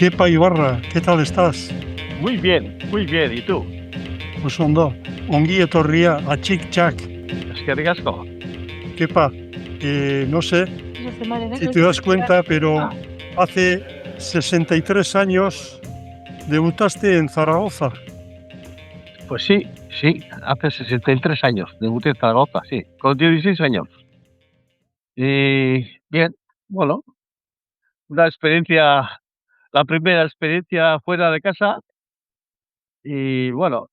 Kepa Ibarra, ¿qué tal estás? Muy bien, muy bien. ¿Y tú? Pues ondo, ongi etorria a Chic Chac. Es que ricasco. Kepa, no sé si te das cuenta, pero hace 63 años debutaste en Zaragoza. Pues sí, hace 63 años debuté en Zaragoza, sí, con 16 años. Y bien, bueno, una experiencia, la primera experiencia fuera de casa y bueno,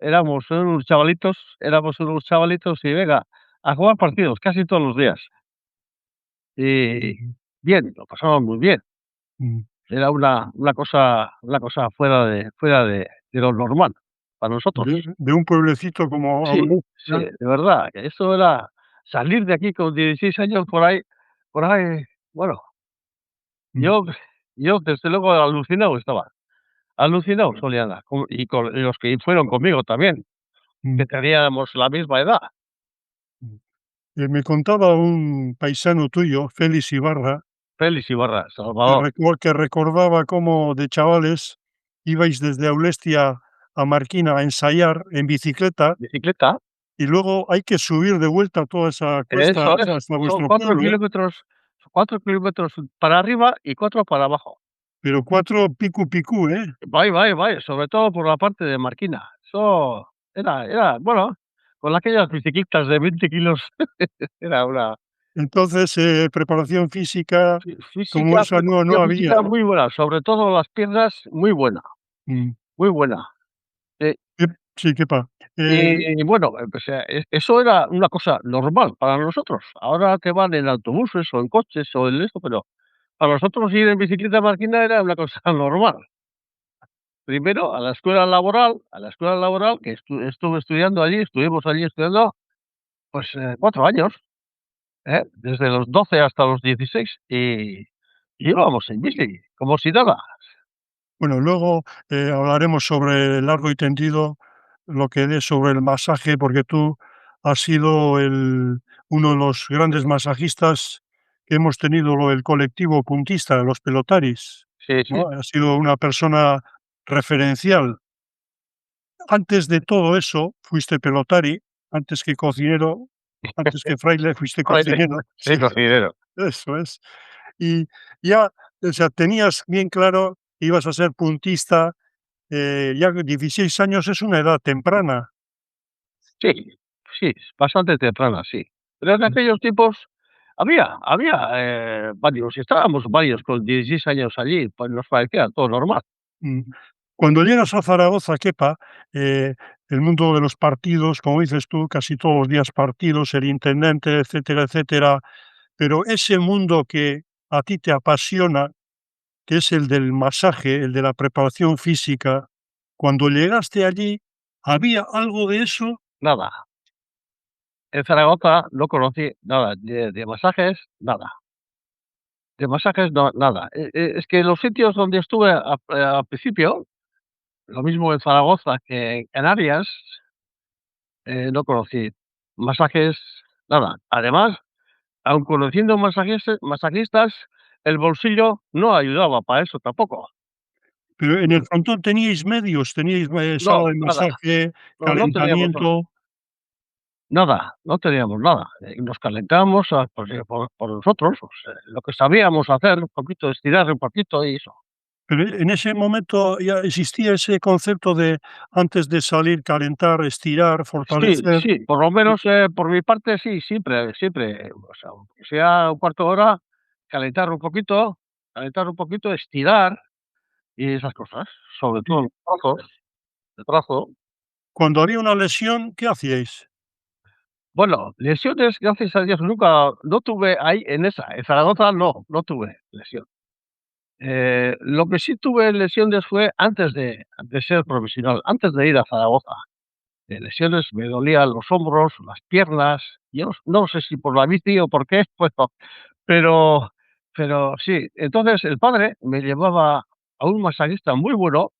éramos unos chavalitos y venga, a jugar partidos casi todos los días. Y Ujú. bien, lo pasamos muy bien. Mm. Era una cosa fuera de lo normal para nosotros. De un pueblecito como Sí, sí, Aulesta. de verdad, que eso era salir de aquí con 16 años por ahí, bueno, Mm, yo yo desde luego alucinado estaba, alucinado solía andar, con los que fueron conmigo también, mm, que teníamos la misma edad. mm. Me contaba un paisano tuyo, Félix Ibarra, Félix Ibarra, que Salvador, recordaba cómo de chavales ibais desde Aulestia a Marquina a ensayar en bicicleta. bicicleta, Y luego hay que subir de vuelta toda esa cuesta eso es, hasta son vuestro 4 pueblo, kilómetros 4 kilómetros para arriba y 4 para abajo. pero 4 picu picú, ¿eh? Vai, sobre todo por la parte de Marquina. Eso era, bueno, con aquellas bicicletas de 20 kilos, era una Entonces, preparación física como física, esa no preparación había. física muy buena, sobre todo las piernas, muy buena, Mm. muy buena. Eh, Sí, quepa. y bueno, pues, eso era una cosa normal para nosotros. Ahora que van en autobuses o en coches o en esto, pero para nosotros ir en bicicleta a Marquina era una cosa normal. Primero a la escuela laboral, que estuve estudiando allí, estuvimos allí estudiando, pues, 4 años, desde los 12 hasta los 16, y íbamos en bici, como si nada. Bueno, luego, hablaremos sobre largo y tendido lo que des sobre el masaje, porque tú has sido uno de los grandes masajistas que hemos tenido el colectivo puntista, los pelotaris, Sí, sí. ¿no? Has sido una persona referencial. Antes de todo eso, fuiste pelotari, antes que cocinero, antes que fraile, fuiste Fraile, cocinero. sí, Sí, cocinero. eso es. Y ya, o sea, tenías bien claro que ibas a ser puntista, ya que 16 años es una edad temprana. Sí, sí, bastante temprana, sí. Pero en aquellos tiempos había, varios, estábamos varios con 16 años allí, pues nos parecía todo normal. Mm. Cuando llegas a Zaragoza, quepa, eh, el mundo de los partidos, como dices tú, casi todos los días partidos, el intendente, etcétera, etcétera, pero ese mundo que a ti te apasiona, que es el del masaje, el de la preparación física. Cuando llegaste allí, ¿había algo de eso? Nada. En Zaragoza no conocí nada, de masajes, nada. De masajes no, nada. Es que los sitios donde estuve al principio, lo mismo en Zaragoza que en Canarias, no conocí masajes, nada. Además, aun conociendo masajistas, el bolsillo no ayudaba para eso tampoco. Pero en el frontón teníais medios, teníais, No, sala de nada. masaje, No teníamos calentamiento, nada, no teníamos nada. Nos calentábamos, pues, por nosotros, pues, lo que sabíamos hacer, un poquito, estirar un poquito y eso. pero en ese momento ya existía ese concepto de antes de salir, calentar, estirar, Sí, fortalecer. sí, por lo menos, por mi parte sí, siempre, o sea, aunque sea un cuarto de hora, calentar un poquito, estirar y esas cosas, sobre todo Y los brazos, el brazo. cuando había una lesión, ¿qué hacíais? Bueno, lesiones, gracias a Dios, nunca no tuve ahí en Zaragoza no tuve lesión. Lo que sí tuve lesiones fue antes de ser profesional, antes de ir a Zaragoza. De lesiones, me dolían los hombros, las piernas, yo no sé si por la bici o por qué, pues no, pero pero sí. Entonces el padre me llevaba a un masajista muy bueno,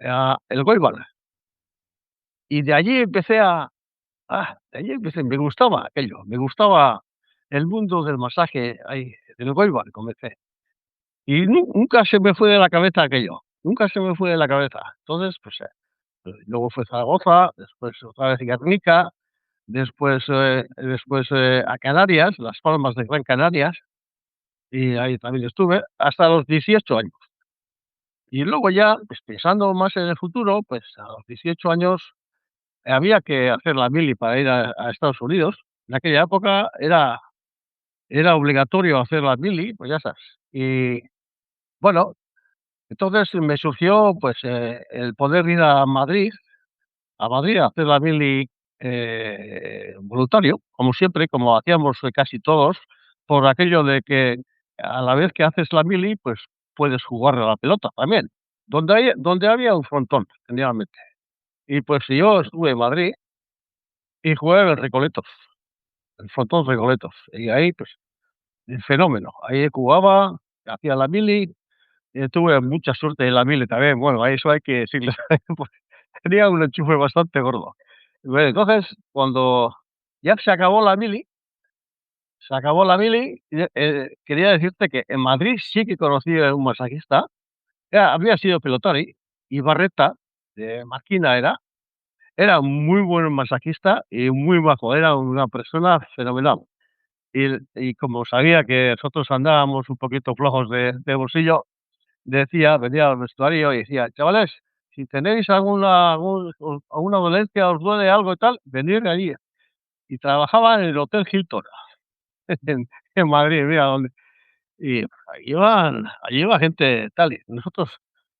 a El Goibal, y de allí empecé, me gustaba aquello, me gustaba el mundo del masaje ahí, del Goibal comencé. Y nunca se me fue de la cabeza aquello, nunca se me fue de la cabeza. Entonces, pues, luego fue Zaragoza, después otra vez Guernica, después a Canarias, Las Palmas de Gran Canarias, y ahí también estuve hasta los 18 años. Y luego ya, pues, pensando más en el futuro, pues, a los 18 años había que hacer la mili para ir a Estados Unidos. En aquella época era obligatorio hacer la mili, pues ya sabes. Y bueno, entonces me surgió, pues, el poder ir a Madrid a hacer la mili, voluntario, como siempre, como hacíamos casi todos, por aquello de que a la vez que haces la mili, pues puedes jugar a la pelota también, donde había un frontón, generalmente. Y pues yo estuve en Madrid y jugué en el Recoletos, el frontón Recoletos, y ahí, pues, el fenómeno. Ahí jugaba, hacía la mili, tuve mucha suerte en la mili también. Bueno, a eso hay que decirle, pues, tenía un enchufe bastante gordo. Bueno, entonces, cuando ya se acabó la mili, quería decirte que en Madrid sí que conocí a un masajista, había sido pelotari, Ibarreta, de Marquina era muy buen masajista y muy bajo, era una persona fenomenal. Y como sabía que nosotros andábamos un poquito flojos de bolsillo, venía al vestuario y decía: "Chavales, si tenéis alguna dolencia, os duele algo y tal, venid allí". Y trabajaba en el Hotel Hilton, en Madrid, mira dónde. Y allí iba gente tal, y nosotros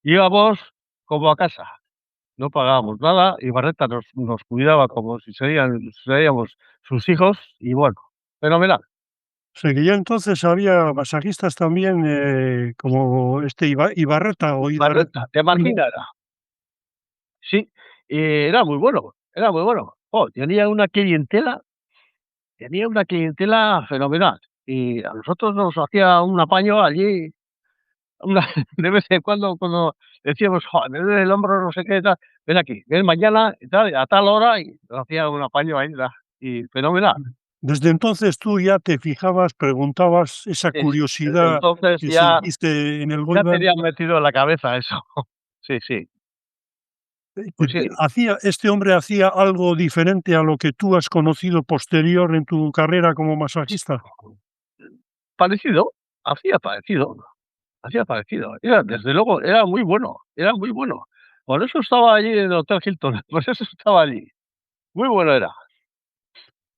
íbamos como a casa, no pagábamos nada, y Barreta nos cuidaba como si seríamos sus hijos, y bueno, fenomenal. O sea, que ya entonces había masajistas también, como este Ibarreta o Ibar Barreta, de Marquina era. Sí, era muy bueno, era muy bueno. Tenía una clientela fenomenal. Y a nosotros nos hacía un apaño allí, una de vez en cuando decíamos: "Jo, me duele el hombro, no sé qué, tal, ven aquí, ven mañana y tal, a tal hora", y nos hacía un apaño ahí, y fenomenal. desde entonces tú ya te fijabas, preguntabas, esa Sí, sí, desde curiosidad entonces que ya sentiste en el ya goibar, tenía metido en la cabeza eso. Sí, sí, pues sí, ¿este hombre hacía algo diferente a lo que tú has conocido posterior en tu carrera como masajista? parecido, hacía parecido. Hacía parecido. Desde luego, era muy bueno, era muy bueno. Por eso estaba allí en el Hotel Hilton, por eso estaba allí. Muy bueno era.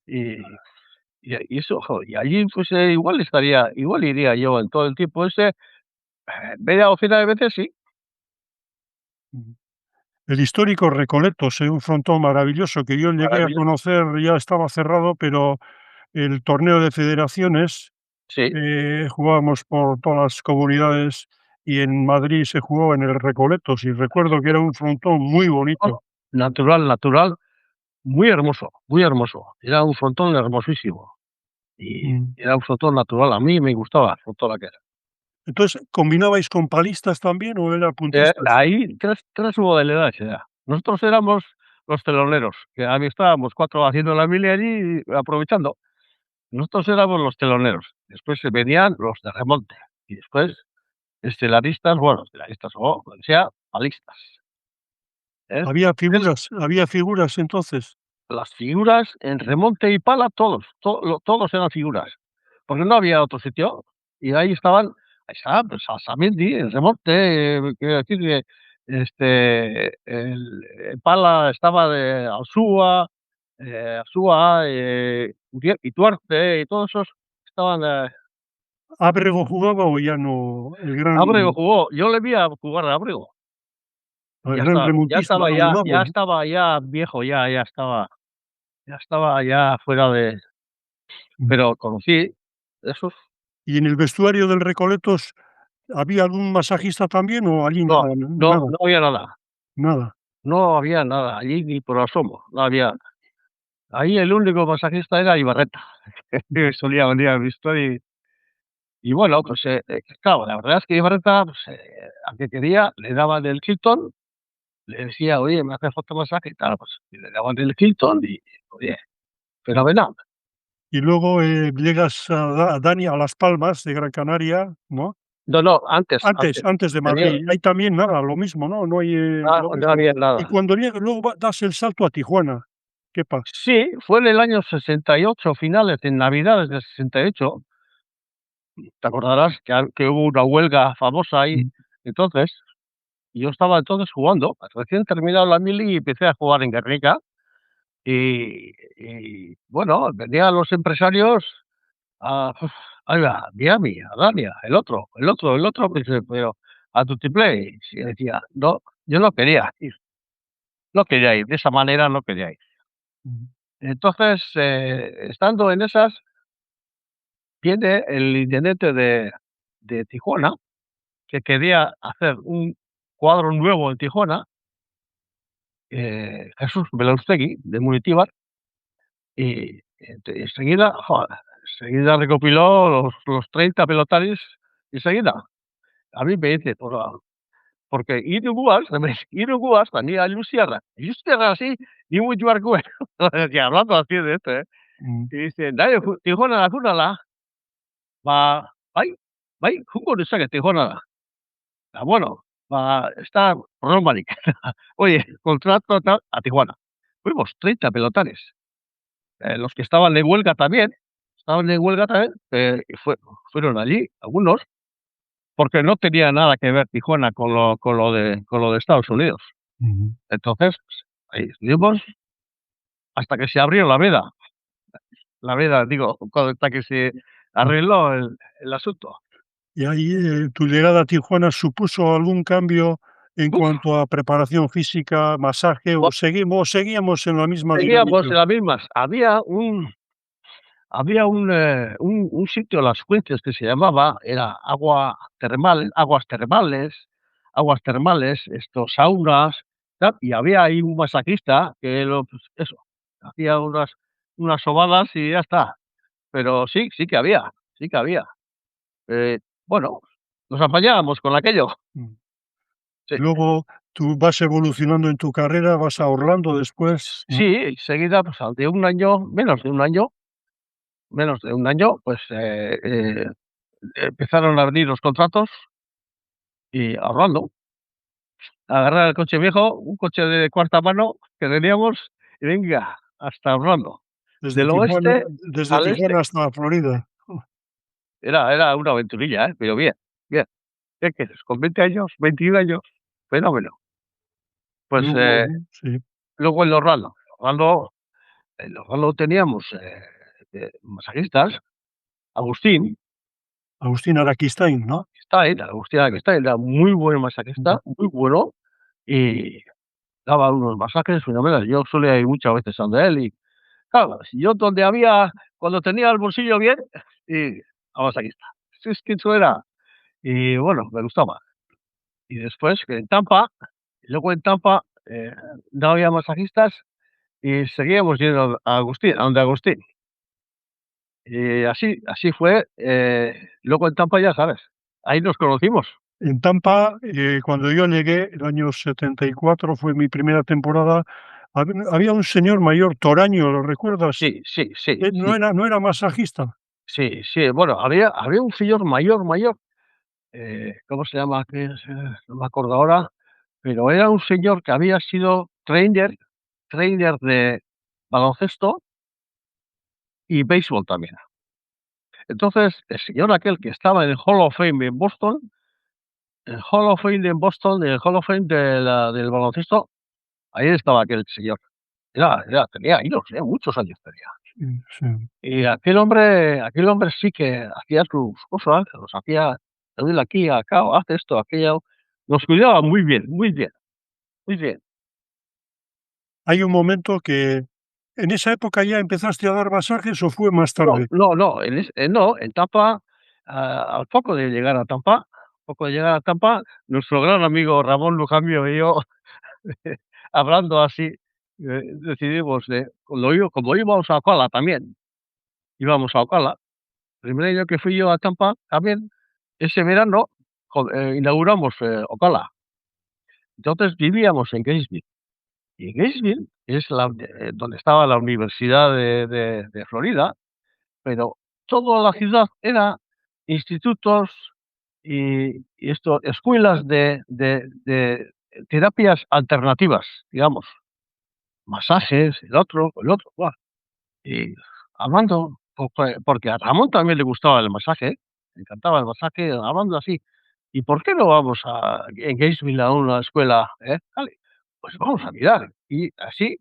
Y y eso, y allí, pues, igual iría yo en todo el tiempo ese, media docena de veces, sí. Ujú. El histórico Recoletos, un frontón maravilloso que yo llegué a Maravilloso. conocer, ya estaba cerrado, pero el torneo de federaciones, Sí, jugábamos por todas las comunidades y en Madrid se jugó en el Recoletos, y recuerdo que era un frontón muy oh, bonito. natural, natural, muy hermoso, muy hermoso. Era un frontón hermosísimo. Y Mm. era un frontón natural. A mí me gustaba el frontón aquel. Entonces, ¿combinabais con palistas también o era puntistas? Ahí tres modalidades era. Nosotros éramos los teloneros, que ahí estábamos 4 haciendo la mili allí, aprovechando. Nosotros éramos los teloneros. Después se venían los de remonte y después estelaristas, bueno, estelaristas o lo que sea, palistas, ¿eh? Es Había figuras entonces. las figuras en remonte y pala, todos eran figuras, porque no había otro sitio. Y ahí estaba, pues, Salsamendi en remonte, quiero decir que, en pala estaba de Alsúa, Ituarte y todos esos estaban, ¿Ábrego jugaba o ya no? Ábrego jugó, yo le vi a jugar a Ábrego, El gran remontista ya Mago, ¿no? estaba ya viejo, ya estaba ya fuera de, Mm. pero conocí esos. ¿Y en el vestuario del Recoletos había algún masajista también o allí No, nada, no, nada, no había nada, nada? no había nada, allí ni por asomo, no había. Ahí el único masajista era Ibarreta, que solía venir al vestuario y bueno, pues, claro, la verdad es que Ibarreta, pues, al que quería le daban el Hilton, le decía: "Oye, me hace falta masaje", y tal, pues, y le daban el Hilton y, oye, fenomenal. Y luego, llegas a Las Palmas de Gran Canaria, ¿no? No, no, antes, Antes, antes. antes de Tenía Madrid. Ahí también nada, lo mismo, ¿no? No hay, lo no mismo. había Y nada. cuando llegas luego das el salto a Tijuana, ¿qué pasa? Sí, fue en el año 68, finales, en navidades del 68. Te acordarás que hubo una huelga famosa ahí. Mm, Entonces, yo estaba entonces jugando, recién terminado la mili y empecé a jugar en Guernica. Bueno, venían los empresarios a, ahí va, Miami, a Dania, el otro, me dice, pero a Tutiplay. Y decía, no, yo no quería ir, de esa manera no quería ir. mm, Entonces, estando en esas, viene el intendente de Tijuana, que quería hacer un cuadro nuevo en Tijuana, Jesús Belaustegui, de Munitíbar, y enseguida, enseguida recopiló los 30 pelotaris, enseguida. A mí me dice, porque Irigoyen, Irigoyen tenía Luciérna así, y muy gue decía, hablando así de esto, ¿eh? mm, Y dice, nahi Tijuana dakunala, ba, bai, jungo dezake Tijuanara. Bueno, está Romanik. Oye, contrato tal a Tijuana. Fuimos 30 pelotanes, los que estaban en huelga también, y fueron allí algunos, porque no tenía nada que ver Tijuana con lo de Estados Unidos. ujú. Entonces, pues, ahí estuvimos hasta que se abrió la veda, digo, hasta que se Mm. arregló el asunto. Y ahí, ¿tu llegada a Tijuana supuso algún cambio en Uf, cuanto a preparación física, masaje, o pues seguíamos en la misma seguíamos dinámica? en las mismas. Había un sitio en Las Fuentes que se llamaba, era aguas termales, saunas, tal, y había ahí un masajista que pues eso, hacía unas sobadas y ya está. Pero sí, sí que había, sí que había. Eh, bueno, nos apañábamos con aquello. Mm. Sí, Y luego tú vas evolucionando en tu carrera, vas a Orlando después, ¿no? sí, enseguida, pues al de un año, menos de un año, pues, empezaron a venir los contratos y ahorrando, agarrar el coche viejo, un coche de cuarta mano que teníamos y venga, hasta Orlando, Desde del Tijuana oeste desde al este. Tijuana hasta Florida. Era una aventurilla, pero bien, bien. ¿Qué quieres? Con 20 años, 21 años, fenómeno. Pues, Luego sí, luego en Orlando teníamos, masajistas, Agustín, Agustín Araquistain, ¿no? Agustín era muy buen Ujú. masajista, muy bueno, y daba unos masajes fenomenales. Yo solía ir muchas veces a donde él y, claro, si yo cuando tenía el bolsillo bien, y a masajista. Si es que eso era, y bueno, me gustaba. Y después que luego en Tampa, no había masajistas y seguíamos yendo a donde Agustín. Y así fue, luego en Tampa ya sabes, ahí nos conocimos. En Tampa, cuando yo llegué, el año 74 fue mi primera temporada, había un señor mayor, Toraño, ¿lo recuerdas? Sí, sí, sí, sí, No era masajista. sí, sí, bueno, había un señor mayor, mayor, ¿cómo se llama? Que es, no me acuerdo ahora, pero era un señor que había sido trainer de baloncesto y béisbol también. Entonces, el señor aquel que estaba en el Hall of Fame en Boston, el Hall of Fame en Boston, el Hall of Fame del baloncesto, ahí estaba aquel señor. Tenía años, muchos años tenía. Sí, sí. Y aquel hombre sí que hacía sus cosas, los hacía, dale aquí, acá, haz esto, aquello. Nos cuidaba muy bien, muy bien, muy bien. Hay un momento que ¿en esa época ya empezaste a dar masajes o fue más No, tarde? no, no, en Tampa, al poco de llegar a Tampa, nuestro gran amigo Ramón Lujambio y yo, hablando así, decidimos como íbamos a Ocala también, íbamos a Ocala, el primer año que fui yo a Tampa también, ese verano, inauguramos, Ocala. Entonces vivíamos en Gainesville, y en Gainesville es donde estaba la Universidad de Florida, pero toda la ciudad era institutos, y esto, escuelas de terapias alternativas, digamos, masajes, el otro, ¡buah! Y hablando, porque a Ramón también le gustaba el masaje, le encantaba el masaje, hablando así, ¿y por qué no vamos en Gainesville a una escuela, Vale, pues vamos a mirar. Y así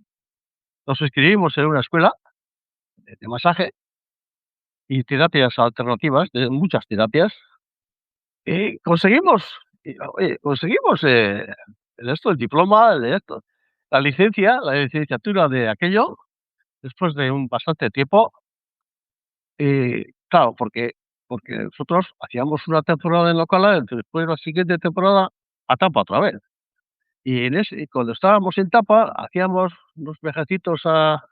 nos inscribimos en una escuela de masaje y terapias alternativas, de muchas terapias, y conseguimos, oye, conseguimos, el diploma, el esto, la licenciatura de aquello, después de un bastante tiempo. Claro, porque nosotros hacíamos una temporada en Ocala, después la siguiente temporada a Tampa otra vez. Y cuando estábamos en Tampa, hacíamos unos viajecitos a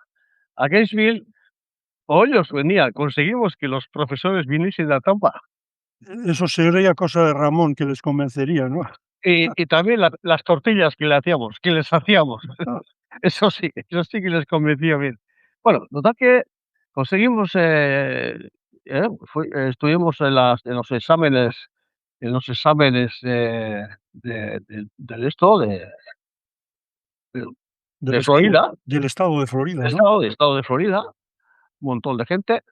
Gainesville, o ellos venían, conseguimos que los profesores viniesen a Tampa. Eso sería cosa de Ramón que les convencería, ¿no? Y también las tortillas que les hacíamos. Eso sí que les convencía bien. Bueno, total que conseguimos, estuvimos en los exámenes, del esto, de Del de estado Florida, del estado de Florida, ¿no? estado de Florida, un montón de gente.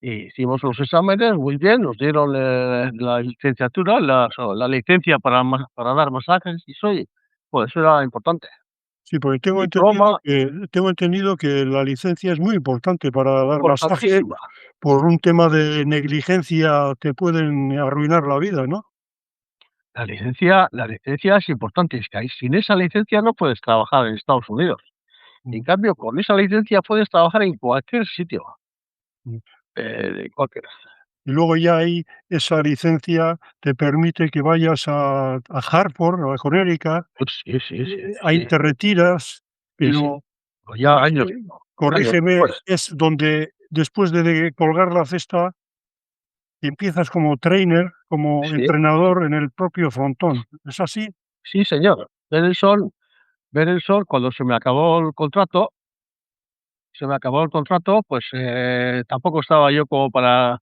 Y hicimos los exámenes muy bien, nos dieron, la licenciatura, la licencia para dar masajes, y soy pues eso era importante. Sí, porque Diploma tengo entendido que la licencia es muy importante para dar masaje. importantísima. Por un tema de negligencia te pueden arruinar la vida, ¿no? La licencia es importante, es que ahí sin esa licencia no puedes trabajar en Estados Unidos. En Mm, cambio, con esa licencia puedes trabajar en cualquier sitio, mm. cualquier. Y luego ya ahí esa licencia te permite que vayas a Hartford, a Connecticut, Pues sí, sí, sí, ahí sí, te retiras, sí, sí. pero Pues ya años corrígeme, después. es donde después de colgar la cesta empiezas como trainer, como Sí, entrenador en el propio frontón, ¿es así? sí, señor. Ver el sol cuando se me acabó el contrato, pues, tampoco estaba yo como para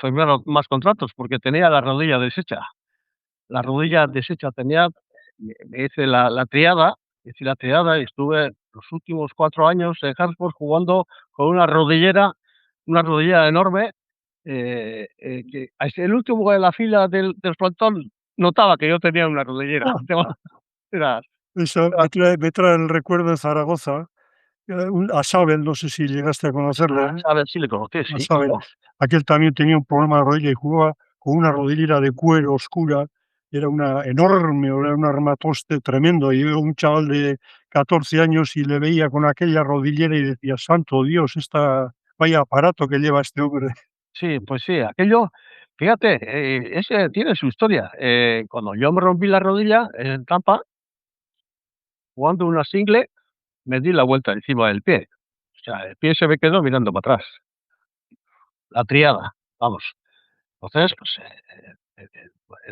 firmar más contratos, porque tenía la rodilla deshecha. La rodilla deshecha tenía me hice la triada y estuve los últimos 4 años en Hartford jugando con una rodillera enorme, que el último de la fila del frontón notaba que yo tenía una rodillera. Ah, Era eso era me trae el recuerdo de Zaragoza, a Sabel, no sé si llegaste a conocerlo. a ver si le conocí, A sí, saber, claro. aquel también tenía un problema de rodilla y jugaba con una rodillera de cuero oscura, era una enorme, era un armatoste tremendo, y yo, un chaval de 14 años, y le veía con aquella rodillera y decía: "Santo Dios, vaya aparato que lleva este hombre". Sí, pues sí, aquello, fíjate, ese tiene su historia. Cuando yo me rompí la rodilla en Tampa, jugando una single, me di la vuelta encima del pie. O sea, el pie se me quedó mirando para atrás, la triada, vamos. Entonces, pues,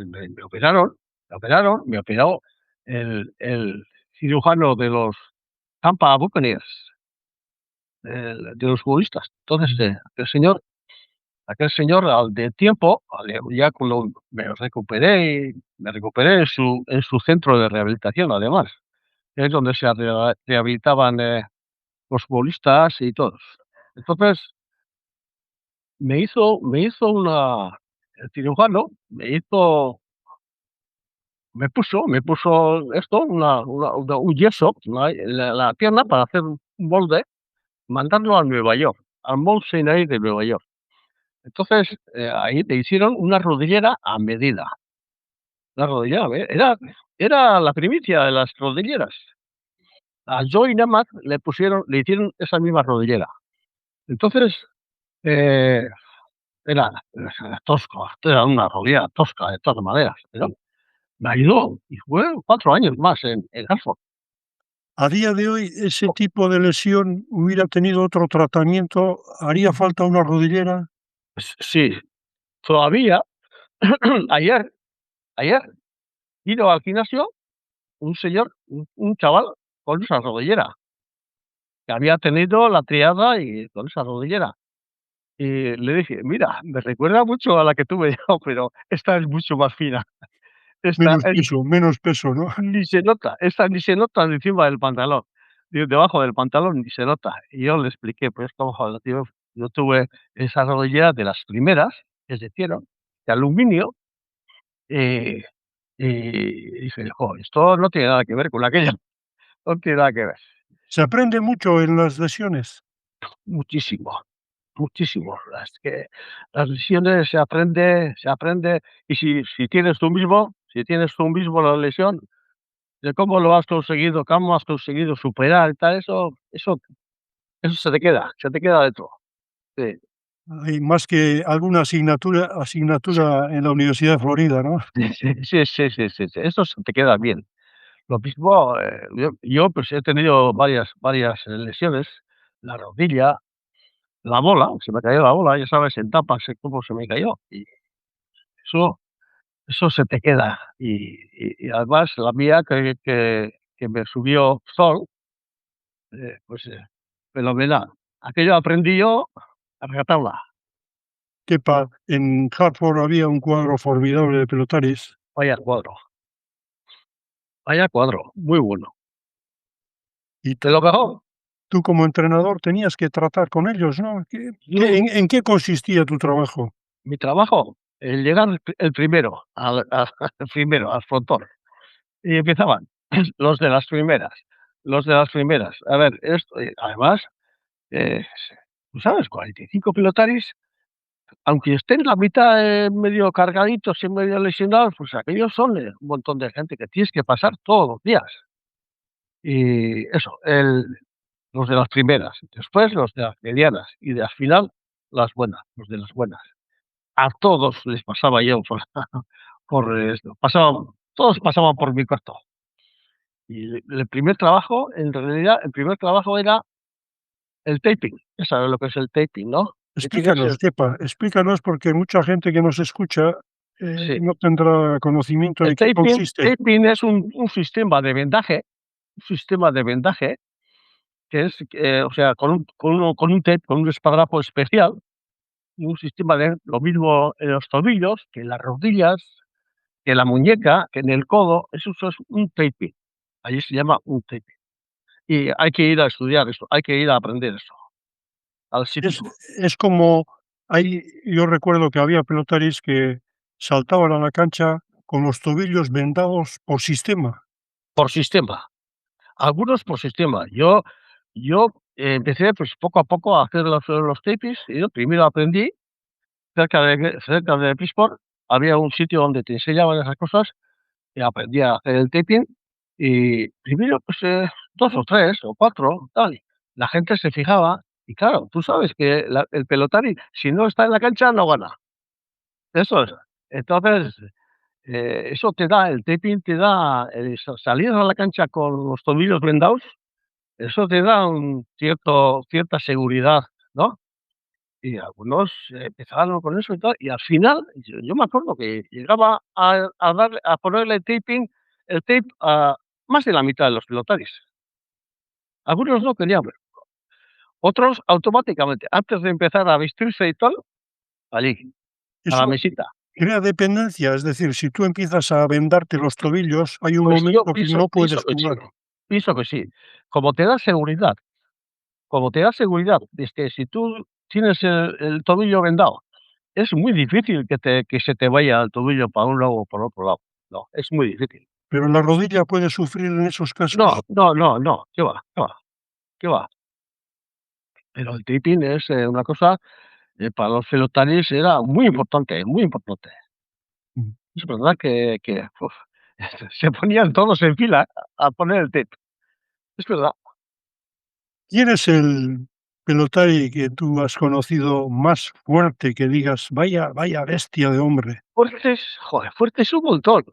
me operó el cirujano de los Tampa Buccaneers, de los futbolistas. Entonces, aquel señor al de tiempo, ya cuando me recuperé en su centro de rehabilitación, además, que es donde se rehabilitaban, los futbolistas y todos. Entonces, el cirujano me puso esto, un yeso en la pierna para hacer un molde, mandarlo a Nueva York, al Mount Sinai de Nueva York. Entonces, ahí te hicieron una rodillera a medida. La rodillera, era la primicia de las rodilleras. A Joey Namath le hicieron esa misma rodillera. Entonces, eh, era tosco, era una rodilla tosca de todas maneras, pero me ayudó y jugué 4 años más en Hartford. A día de hoy, ese tipo de lesión hubiera tenido otro tratamiento, ¿haría falta una rodillera? Sí, todavía ayer ayer vino al gimnasio un señor, un chaval con esa rodillera, que había tenido la triada y con esa rodillera. y le dije: "Mira, me recuerda mucho a la que tuve yo, pero esta es mucho más fina. Esta es Menos peso, ¿no? ni se nota, esta ni se nota ni encima del pantalón, digo, debajo del pantalón ni se nota". Y yo le expliqué, pues, como joder, tío, yo tuve esa rodillera de las primeras que se hicieron, de aluminio, eh, y dije: "Jo, esto no tiene nada que ver con aquello, no tiene nada que ver". ¿Se aprende mucho en las lesiones? Muchísimo, muchísimo. Las lesiones se aprende, y si tienes tú mismo la lesión, de cómo lo has conseguido, cómo has conseguido superar y tal, eso se te queda dentro. Sí. Hay más que alguna asignatura en la Universidad de Florida, ¿no? Sí, eso se te queda bien. Lo mismo, yo, pues, he tenido varias lesiones, la rodilla, la bola, se me cayó la bola, ya sabes, en tapas, cómo se me cayó, y eso eso se te queda. Y además la mía que me subió Sol, pues, fenomenal. Aquello aprendí yo a rajatabla. Kepa, en Hartford había un cuadro formidable de pelotaris Vaya cuadro, vaya cuadro, muy bueno. y De lo mejor. tú como entrenador tenías que tratar con ellos, ¿no? Yo En qué consistía tu trabajo? Mi trabajo, el llegar el primero al al primero, al frontón, y empezaban los de las primeras, los de las primeras. A ver, esto, además, eh, tú sabes, 45 pilotaris, aunque estén la mitad, medio cargaditos y medio lesionados, pues aquellos son, un montón de gente que tienes que pasar todos los días. Y eso, los de las primeras, después los de las medianas y de al final las buenas, los de las buenas. A todos les pasaba yo por esto, todos pasaban por mi cuarto. Y el primer trabajo, en realidad, el primer trabajo era el taping. Ya sabes lo que es el taping, ¿no? Taping es Explícanos, Kepa, explícanos porque mucha gente que nos escucha, sí, no tendrá conocimiento el de qué consiste. taping es un sistema de vendaje, un sistema de vendaje que es, o sea, con un tape, con un esparadrapo especial, y un sistema de lo mismo en los tobillos, que en las rodillas, que en la muñeca, que en el codo, eso es un taping. Allí se llama un taping. Y hay que ir a estudiar eso, hay que ir a aprender eso, al Es sitio, es como yo recuerdo que había pelotaris que saltaban a la cancha con los tobillos vendados por sistema. por sistema. Algunos por sistema. Yo empecé, pues, poco a poco a hacer los tapings, y yo primero aprendí cerca de Bridgeport, había un sitio donde te enseñaban esas cosas, y aprendí a hacer el taping, y primero, pues, 2 o 3 o 4 tal. La gente se fijaba y claro, tú sabes que el pelotari, si no está en la cancha, no gana. Eso es. Entonces, eso te da el taping te da el salir a la cancha con los tobillos vendados, eso te da un cierta seguridad, ¿no? Y algunos empezaron con eso y tal, y al final, yo me acuerdo que llegaba a ponerle el tape a más de la mitad de los pelotaris. Algunos no querían ver, otros automáticamente, antes de empezar a vestirse y tal, allí, a la Eso mesita. crea dependencia, es decir, si tú empiezas a vendarte los tobillos, hay un Pues yo momento que no pienso puedes que sí, jugar. pienso que sí. Como te da seguridad, como te da seguridad, es que si tú tienes el tobillo vendado, es muy difícil que se te vaya el tobillo para un lado o por otro lado. No, es muy difícil. Pero la rodilla puede sufrir en esos No, casos. no, no, no, qué va, qué va, qué va. Pero el tipping es, una cosa, para los pelotaris era muy importante, muy importante. Mm. Es verdad que, uf, se ponían todos en fila a poner el tape. Es verdad. ¿Quién es el pelotari que tú has conocido más fuerte que digas: "Vaya bestia de hombre"? Fuertes, joder, fuertes un montón.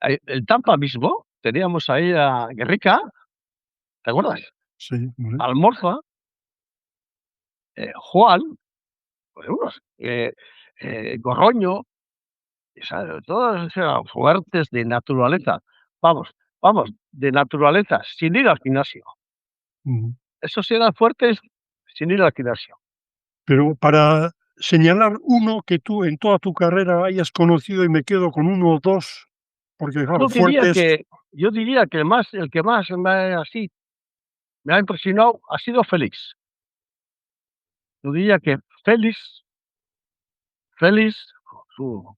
En Tampa mismo teníamos ahí a Guerrica, ¿te acuerdas? Sí, hombre. Almorza, Juan, pues unos, Gorroño, o sea, todos eran fuertes de naturaleza. Vamos, vamos, de naturaleza, sin ir al gimnasio. Ujú. Esos eran fuertes sin ir al gimnasio. pero para señalar uno que tú en toda tu carrera hayas conocido, y me quedo con uno o 2, porque claro, Yo diría fuertes, que el que más me ha impresionado ha sido Félix. Yo diría que Félix,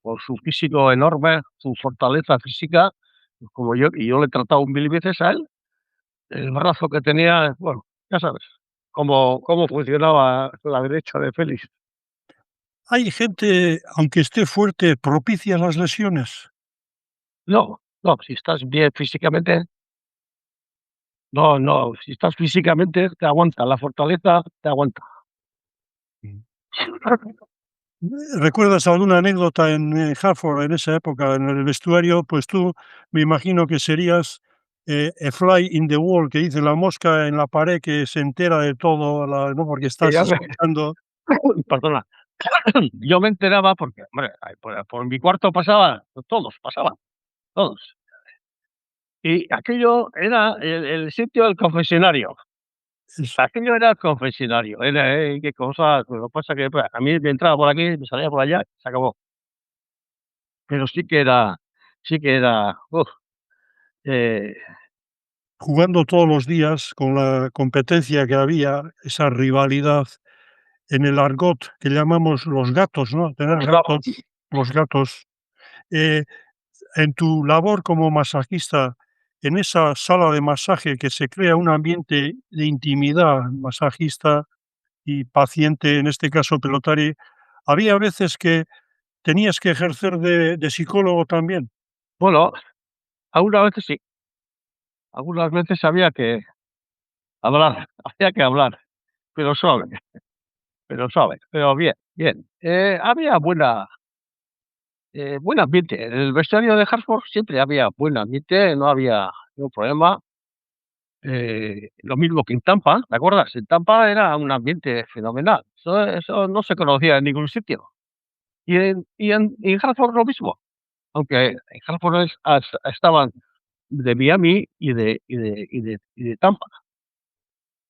por su físico enorme, su fortaleza física, pues como yo le he tratado 1000 veces a él, el brazo que tenía, bueno, ya sabes cómo funcionaba la derecha de Félix. hay gente, aunque esté fuerte, propicia las lesiones. No, no, si estás bien físicamente, no, no, si estás físicamente te aguanta, la fortaleza te aguanta. Mm. ¿Recuerdas alguna anécdota en, Hartford en esa época, en el vestuario? Pues tú me imagino que serías, a fly in the wall, que dice la mosca en la pared que se entera de todo, ¿no? Porque Que estás ya me escuchando. perdona, yo me enteraba porque, hombre, ahí por mi cuarto pasaban, todos. Y aquello era el sitio del confesionario. Es Aquello era el confesionario, era, qué cosa, lo que pasa que, pues, a mí me entraba por aquí, me salía por allá, se acabó. Pero sí que era, eh, jugando todos los días con la competencia que había, esa rivalidad en el argot que llamamos los gatos, ¿no? Tener claro. gatos, los gatos. Eh, en tu labor como masajista, en esa sala de masaje que se crea un ambiente de intimidad, masajista y paciente, en este caso pelotari, había veces que tenías que ejercer de psicólogo también. Bueno, algunas veces sí, algunas veces había que hablar, había que hablar, pero suave, pero bien, bien. Había buen ambiente. En el vestuario de Hartford siempre había buen ambiente, no había ningún problema. Lo mismo que en Tampa, ¿te acuerdas? En Tampa era un ambiente fenomenal. Eso no se conocía en ningún sitio. Y en Hartford lo mismo, aunque en Hartford estaban de Miami y de Tampa.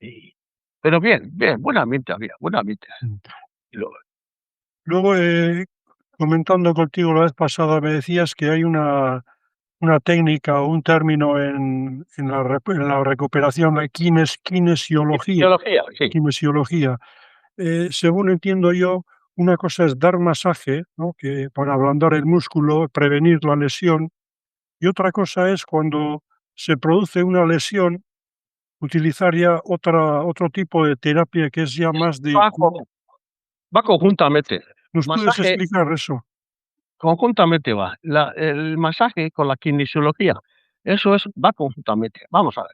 Y pero bien, bien, buen ambiente había, buen ambiente. Mm. Y lo Luego, comentando contigo la vez pasada, me decías que hay una técnica o un término en la recuperación, la kinesiología. Fisiología, sí. Kinesiología. Según entiendo yo, una cosa es dar masaje, ¿no? Que para ablandar el músculo, prevenir la lesión, y otra cosa es cuando se produce una lesión, utilizar ya otro tipo de terapia que es ya más de Va co Va conjuntamente. ¿nos puedes Masaje explicar eso? conjuntamente va. El masaje con la kinesiología, eso va conjuntamente. Vamos a ver,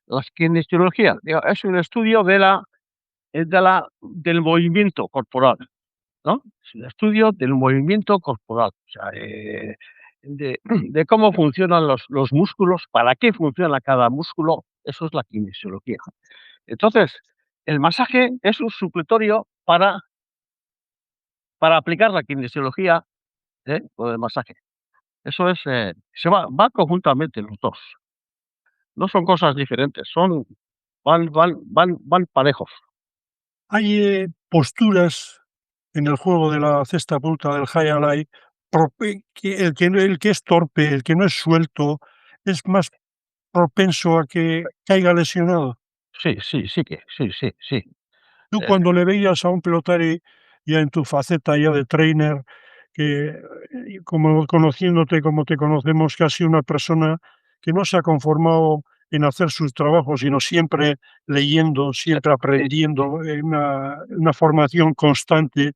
la kinesiología, es un estudio del movimiento corporal, ¿no? Es un estudio del movimiento corporal, o sea, de cómo funcionan los músculos, para qué funciona cada músculo, eso es la kinesiología. Entonces, el masaje es un supletorio para aplicar la kinesiología, con el masaje. Eso va conjuntamente los 2. No son cosas diferentes, van parejos. Hay, posturas en el juego de la cesta bruta, del high alai, que el que es torpe, el que no es suelto, es más propenso a que caiga lesionado. Sí, sí, sí. Tú Eh, cuando le veías a un pelotari ya en tu faceta ya de trainer, que, como conociéndote como te conocemos, casi una persona que no se ha conformado en hacer sus trabajos, sino siempre leyendo, siempre sí, aprendiendo, una formación constante.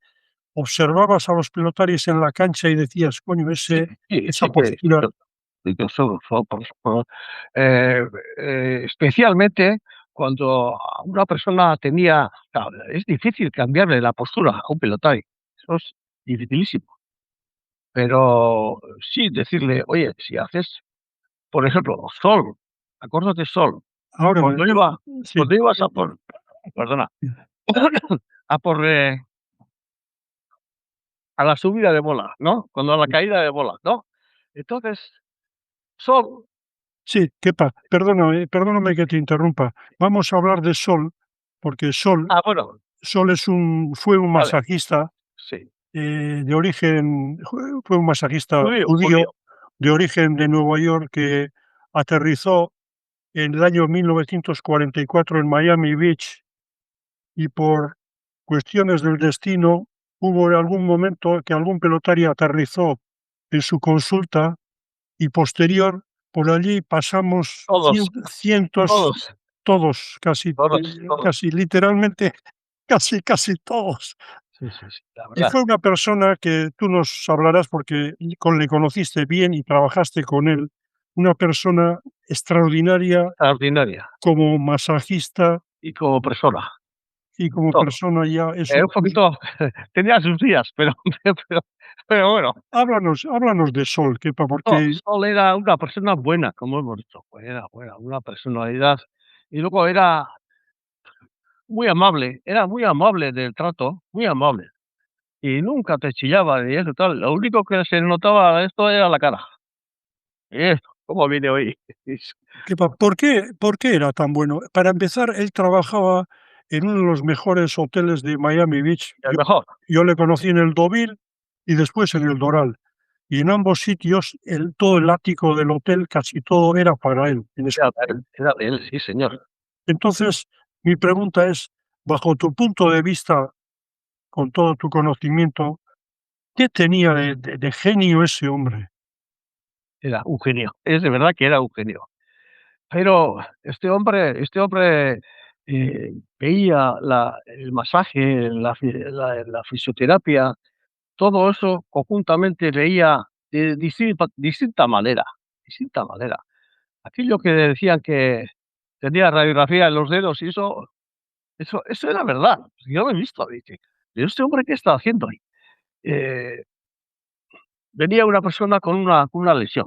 Observabas a los pelotaris en la cancha y decías: "Coño, sí, esa sí postura". que eh, especialmente cuando una persona tenía, claro, es difícil cambiarle la postura a un pelotari, eso es dificilísimo, pero sí decirle: "Oye, si haces, por ejemplo, sol, acuérdate sol, Ahora me cuando iba sí, cuando ibas a por perdona, a por, a la subida de bola, ¿no? Cuando a la caída de bola, ¿no? Entonces, sol, sí, quepa, perdóname que te interrumpa. Vamos a hablar de sol, porque sol bueno, Sol fue un Vale, masajista sí. de origen, fue un masajista Judío, judío judío. de origen de Nueva York que aterrizó en el año 1944 en Miami Beach y por cuestiones del destino hubo algún momento que algún pelotario aterrizó en su consulta y posterior por allí pasamos Todos, cientos, todos, todos, casi, todos. casi literalmente, casi todos. Sí, sí, sí, la Y verdad, fue una persona que tú nos hablarás porque le conociste bien y trabajaste con él, una persona extraordinaria extraordinaria. como masajista Y como persona, y como todo. persona ya eso. Un poquito tenía sus días, pero pero pero bueno. Háblanos de Sol, Kepa, No, porque Sol era una persona buena, como hemos dicho, buena, buena, una personalidad. Y luego era muy amable del trato, muy amable. Y nunca te chillaba ni eso tal. Lo único que se notaba de esto era la cara. Y esto, cómo viene hoy. Kepa, ¿por qué era tan bueno? Para empezar, él trabajaba en uno de los mejores hoteles de Miami Beach. El mejor. Yo le conocí en el Deauville y después en el Doral. Y en ambos sitios, todo el ático del hotel, casi todo era para él, en exclusiva. Era de él, sí, señor. Entonces, mi pregunta es, bajo tu punto de vista, con todo tu conocimiento, ¿qué tenía de genio ese hombre? Era un genio. Es de verdad que era un genio. Pero este hombre, veía el masaje, la fisioterapia, todo eso conjuntamente veía de distinta manera. Aquello que decían que tenía radiografía en los dedos y eso era verdad. Yo lo he visto, dije: "¿Pero este hombre qué está haciendo ahí?". Eh, Venía una persona con una lesión,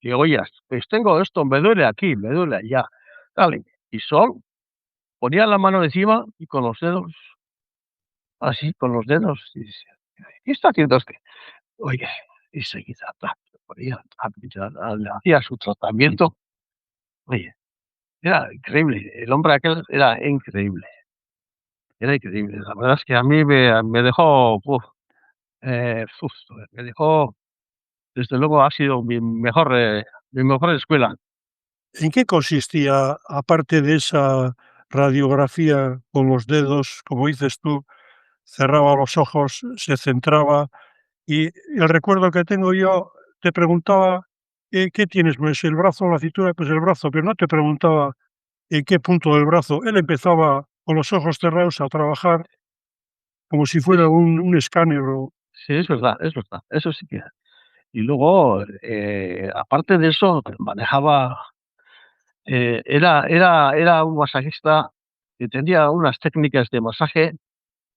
y oías: "Pues tengo esto, me duele aquí, me duele allá", tal, y Sol ponía la mano encima y con los dedos, así, con los dedos, y decía: "¿Qué está haciendo este?". Oye, y seguida, tac, le ponía, tac, ya le hacía su tratamiento. Oye, era increíble, el hombre aquel era increíble. La verdad es que a mí me dejó, me dejó, desde luego ha sido mi mejor escuela. ¿En qué consistía, aparte de esa radiografía con los dedos, como dices tú, cerraba los ojos, se centraba? Y el recuerdo que tengo yo, te preguntaba, ¿qué tienes? Pues el brazo, la cintura, pues el brazo, pero no te preguntaba en qué punto del brazo. Él empezaba con los ojos cerrados a trabajar como si Sí, fuera un escáner o sí, es verdad, eso sí que. Y luego, aparte de eso, manejaba, era un masajista que tenía unas técnicas de masaje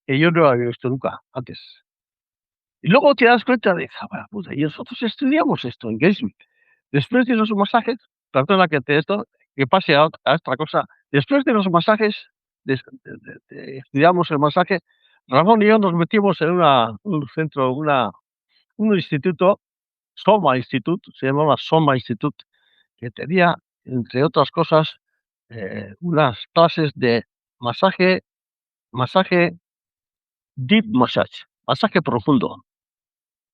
que yo no había visto nunca antes. Y luego te das cuenta de, puta, y nosotros estudiamos esto en Gainesville. Después de los masajes, perdona que pase a otra cosa. Después de los masajes, estudiamos el masaje, Ramón y yo nos metimos en un centro, un instituto, Soma Institute, se llamaba Soma Institute, que tenía, entre otras cosas, unas clases de masaje, masaje deep massage, masaje profundo.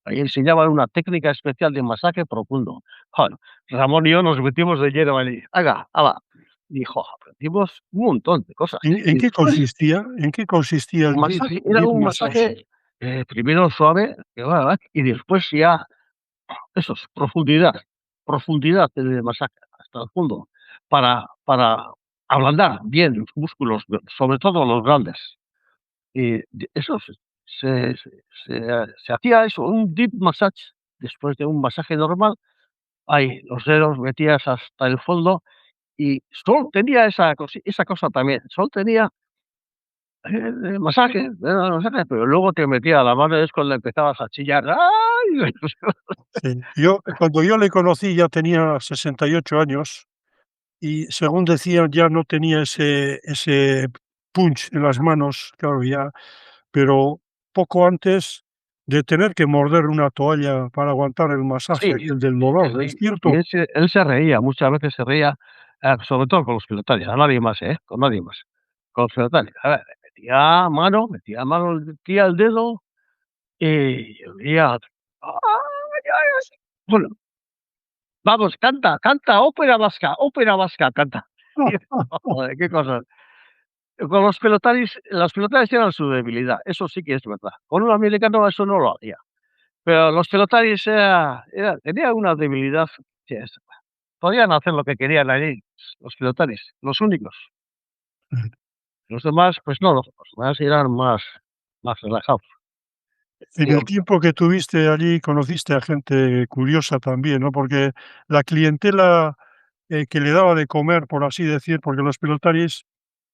Ahí enseñaban una técnica especial de masaje profundo. Joder, Ramón y yo nos metimos de lleno allí. Haga, hala. Y, aprendimos un montón de cosas. ¿en Y qué después, consistía? ¿En qué consistía el el masaje era deep un massage? masaje, primero suave, que va, y después ya, eso es profundidad, profundidad en el masaje, hasta el fondo, para ablandar bien los músculos, sobre todo los grandes. Y eso se hacía eso, un deep massage, después de un masaje normal. Ahí, los dedos metías hasta el fondo y Sol tenía esa cosa también. Sol tenía, masaje, pero luego te metía la mano, es cuando empezabas a chillar. ¡Ay! Sí. Cuando yo le conocí ya tenía 68 años y según decían ya no tenía ese punch en las manos, claro, ya, pero poco antes de tener que morder una toalla para aguantar el masaje Sí, y el del sí, dolor, ¿es sí. Y cierto? él se reía, muchas veces se reía, sobre todo con los pelotaris, a nadie más, con nadie más. Con los pelotaris, a ver. metía mano, metía el dedo y oía, ¡ay, ay! Así. Bueno, vamos, canta, canta, ópera vasca, canta. Y joder, qué cosas. Con los pelotaris eran su debilidad, eso sí que es verdad. Con un americano eso no lo haría, pero los pelotaris tenía una debilidad que podían hacer lo que querían allí, los pelotaris, los únicos. Los demás, pues no, los demás eran más relajados. En Sí, el hombre. tiempo que tuviste allí conociste a gente curiosa también, ¿no? Porque la clientela, que le daba de comer, por así decir, porque los pelotaris,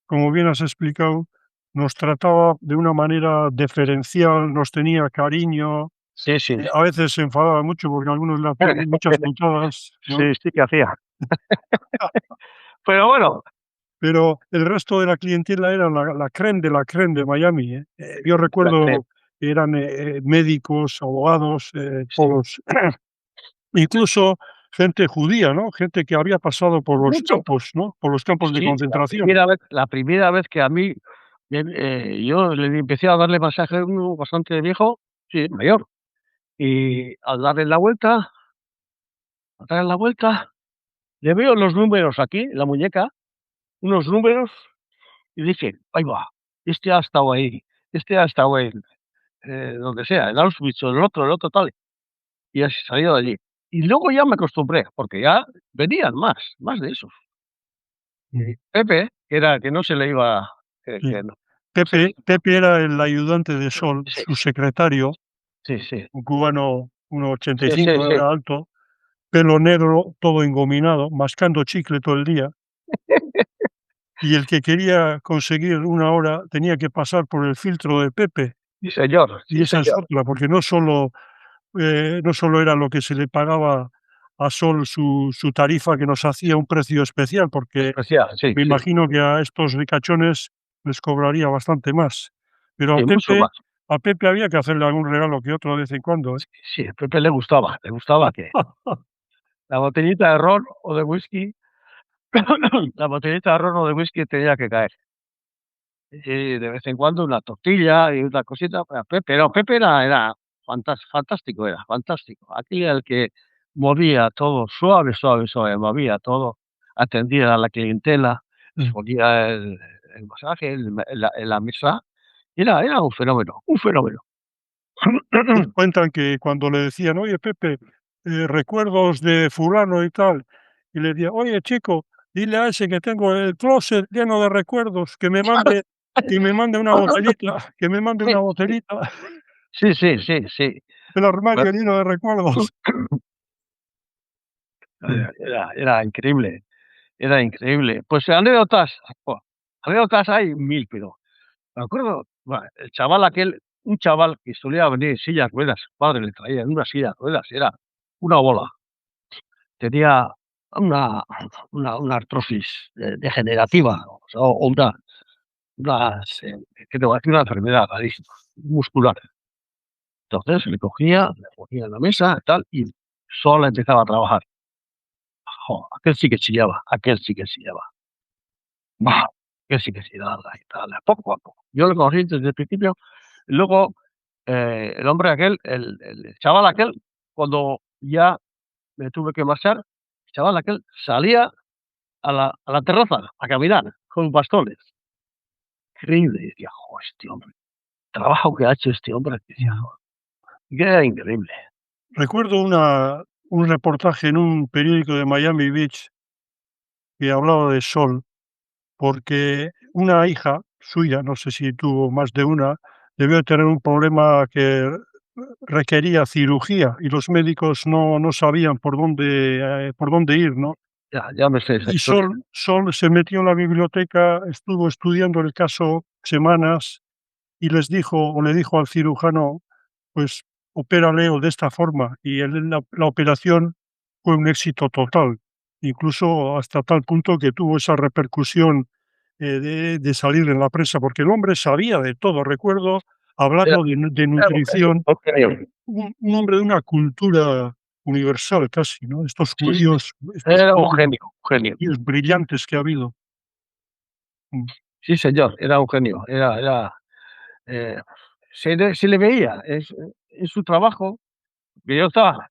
como bien has explicado, nos trataba de una manera deferencial, nos tenía cariño, Sí, sí. a veces se enfadaba mucho porque algunos le hacían muchas putadas, ¿no? Sí, sí que hacía. Pero bueno, Pero el resto de la clientela era la crème de la crème de Miami, ¿eh? Yo la crema, recuerdo que eran, médicos, abogados, sí. todos, incluso gente judía, ¿no? Gente que había pasado por los Mucho. campos, ¿no? Por los campos de Sí, concentración. la primera vez que a mí, yo le empecé a darle masaje a uno bastante viejo, sí, mayor, y al darle la vuelta, le veo los números aquí, en la muñeca, unos números, y dije: "Ahí va, este ha estado en, donde sea, en Auschwitz o en el otro tal", y así salió de allí. Y luego ya me acostumbré, porque ya venían más de esos. Mm, Pepe, que no se le iba, sí. que no se le iba. Pepe era el ayudante de Sol, Sí, su secretario, sí, sí. un cubano, Sí, sí, 1,85, sí. era alto, pelo negro, todo engominado, mascando chicle todo el día, y el que quería conseguir una hora tenía que pasar por el filtro de Pepe, Sí, señor, y sí, esa es señor. otra, porque no solo era lo que se le pagaba a Sol su tarifa que nos hacía un precio especial, porque Especial, sí, me sí, imagino que a estos ricachones les cobraría bastante más. Pero sí, mucho más. A Pepe había que hacerle algún regalo que otro de vez en cuando, ¿eh? Sí, sí, a Pepe le gustaba que la botellita de ron o de whisky, la botellita de ron o de whisky tenía que caer. Y de vez en cuando una tortilla y una cosita para Pepe. No, Pepe era fantástico, era fantástico. Aquí el que movía todo suave, suave, suave, movía todo, atendía a la clientela, les Mm. ponía el masaje en la mesa. Era un fenómeno, un fenómeno. Cuentan que cuando le decían: "Oye, Pepe, recuerdos de fulano y tal", y le decía: "Oye, chico, dile a ese que tengo el clóset lleno de recuerdos, que me mande una botellita, que me mande una botellita, Sí, sí, sí, sí. el Bueno, armario lleno de recuerdos". Mm, era increíble, era increíble. Pues anécdotas hay 1000, pero me acuerdo, el chaval aquel, un chaval que solía venir en silla de ruedas, su padre le traía en una silla de ruedas, era una bola. Tenía una una artrosis degenerativa, o ¿qué te voy a decir? Una enfermedad rarísima, muscular. Entonces le cogía, le ponía en la mesa, tal, y sola empezaba a trabajar. Aquel sí que chillaba, aquel sí que chillaba. Bah, aquel sí que chillaba y tal, poco a poco. Yo lo conocí desde el principio, y luego, el hombre aquel, el chaval aquel, cuando ya me tuve que marchar, el chaval aquel salía a la terraza a caminar con bastones. Increíble, y decía: "Jo, este hombre, el trabajo que ha hecho este hombre", decía, mm. jo, que era increíble. Recuerdo un reportaje en un periódico de Miami Beach que hablaba de Sol, porque una hija suya, no sé si tuvo más de una, debió de tener un problema que requería cirugía y los médicos no sabían por dónde ir, ¿no? Ya me sé esa Y historia. Sol se metió en la biblioteca, estuvo estudiando el caso semanas y les dijo, o le dijo al cirujano, pues opérale o de esta forma. Y la operación fue un éxito total, incluso hasta tal punto que tuvo esa repercusión, de salir en la prensa, porque el hombre sabía de todo. Recuerdo Era hablando de era un genio, nutrición, un genio. un hombre de una cultura universal casi, ¿no? Sí, sí, Estos era judíos un genio, brillantes que ha habido. Mm. Sí, señor, era un genio, eh, se le veía en su trabajo, que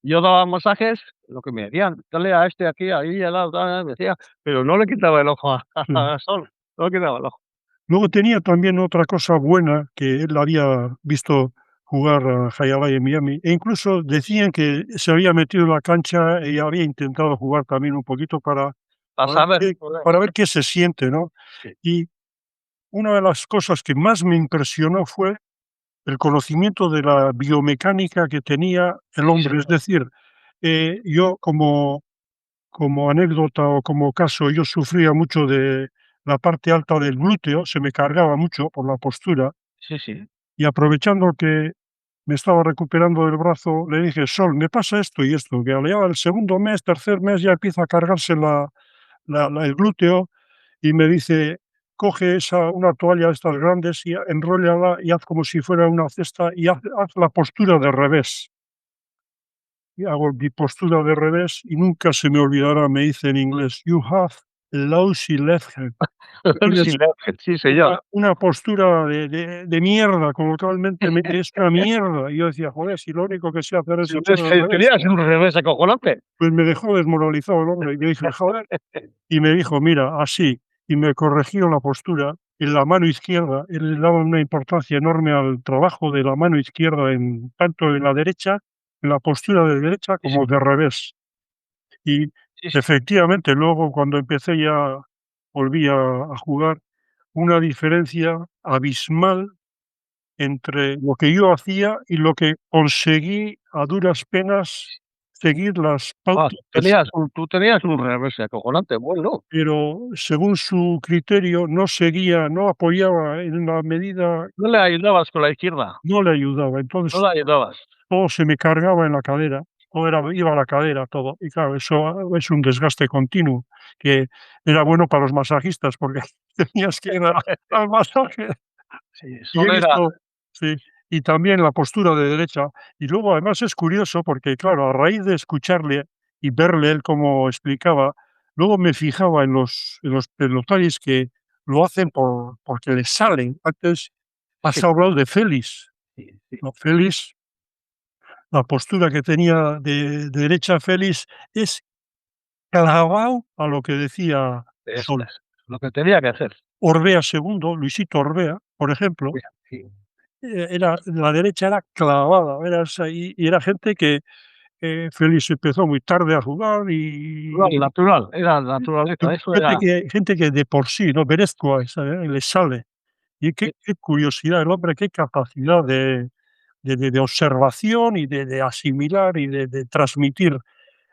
yo daba masajes, lo que me decían: "Dale a este aquí, ahí, al lado", tal, me decía, pero no le quitaba el ojo a Sí. a Sol, no le quitaba el ojo. Luego tenía también otra cosa buena, que él había visto jugar a Jai Alai en Miami, e incluso decían que se había metido en la cancha y había intentado jugar también un poquito A para ver saber, qué se siente, ¿no? sí, Y una de las cosas que más me impresionó fue el conocimiento de la biomecánica que tenía el sí, hombre. Es señor, decir, yo como anécdota o como caso, yo sufría mucho de la parte alta del glúteo, se me cargaba mucho por la postura, sí, sí, y aprovechando que me estaba recuperando del brazo, le dije: "Sol, me pasa esto y esto", que al segundo mes, tercer mes ya empieza a cargarse el glúteo, y me dice: "Coge una toalla de estas grandes y enróllala y haz como si fuera una cesta y haz la postura de revés". Y hago mi postura de revés y nunca se me olvidará, me dice en inglés: "You have a lousy left hand". Tienes sí, señor. una postura de mierda, coloquialmente, es una mierda. Y yo decía: "Joder, si lo único que sé hacer es hacer al revés". Tenías un revés acojonante. Pues me dejó desmoralizado el hombre, y yo dije: "Joder", y me dijo: "Mira, así", y me corrigió la postura en la mano izquierda. Él le daba una importancia enorme al trabajo de la mano izquierda, tanto en la derecha, en la postura de derecha, Sí, sí, como de revés. Y sí, sí. efectivamente, luego cuando empecé ya volví a jugar, una diferencia abismal entre lo que yo hacía y lo que conseguí a duras penas seguir las Ah, pautas que sea, tú tenías un revés acojonante, bueno, pero según su criterio no apoyaba en la medida, no le ayudabas con la izquierda, no le ayudaba. no Entonces le ayudabas. todo se me cargaba en la cadera, iba a la cadera todo. Y claro, eso es un desgaste continuo, que era bueno para los masajistas, porque tenías que ir al masaje. Sí, Y he solo era visto, sí, y también la postura de derecha. Y luego, además, es curioso porque, claro, a raíz de escucharle y verle él cómo explicaba, luego me fijaba en los detalles que lo hacen porque les salen. Antes has sí, hablado de Félix, sí, sí, ¿no? Félix, la postura que tenía de derecha Félix es clavado a lo que decía eso Sol. es lo que tenía que hacer. Orbea segundo, Luisito Orbea, por ejemplo, Mira, sí. era la derecha era clavada, era esa, y era gente que, Félix empezó muy tarde a jugar Natural, era naturaleza, eso era gente que de por sí, ¿no? Berezkoa, ¿sabes? Le sale. Y qué curiosidad el hombre, qué capacidad de observación y de asimilar y de transmitir.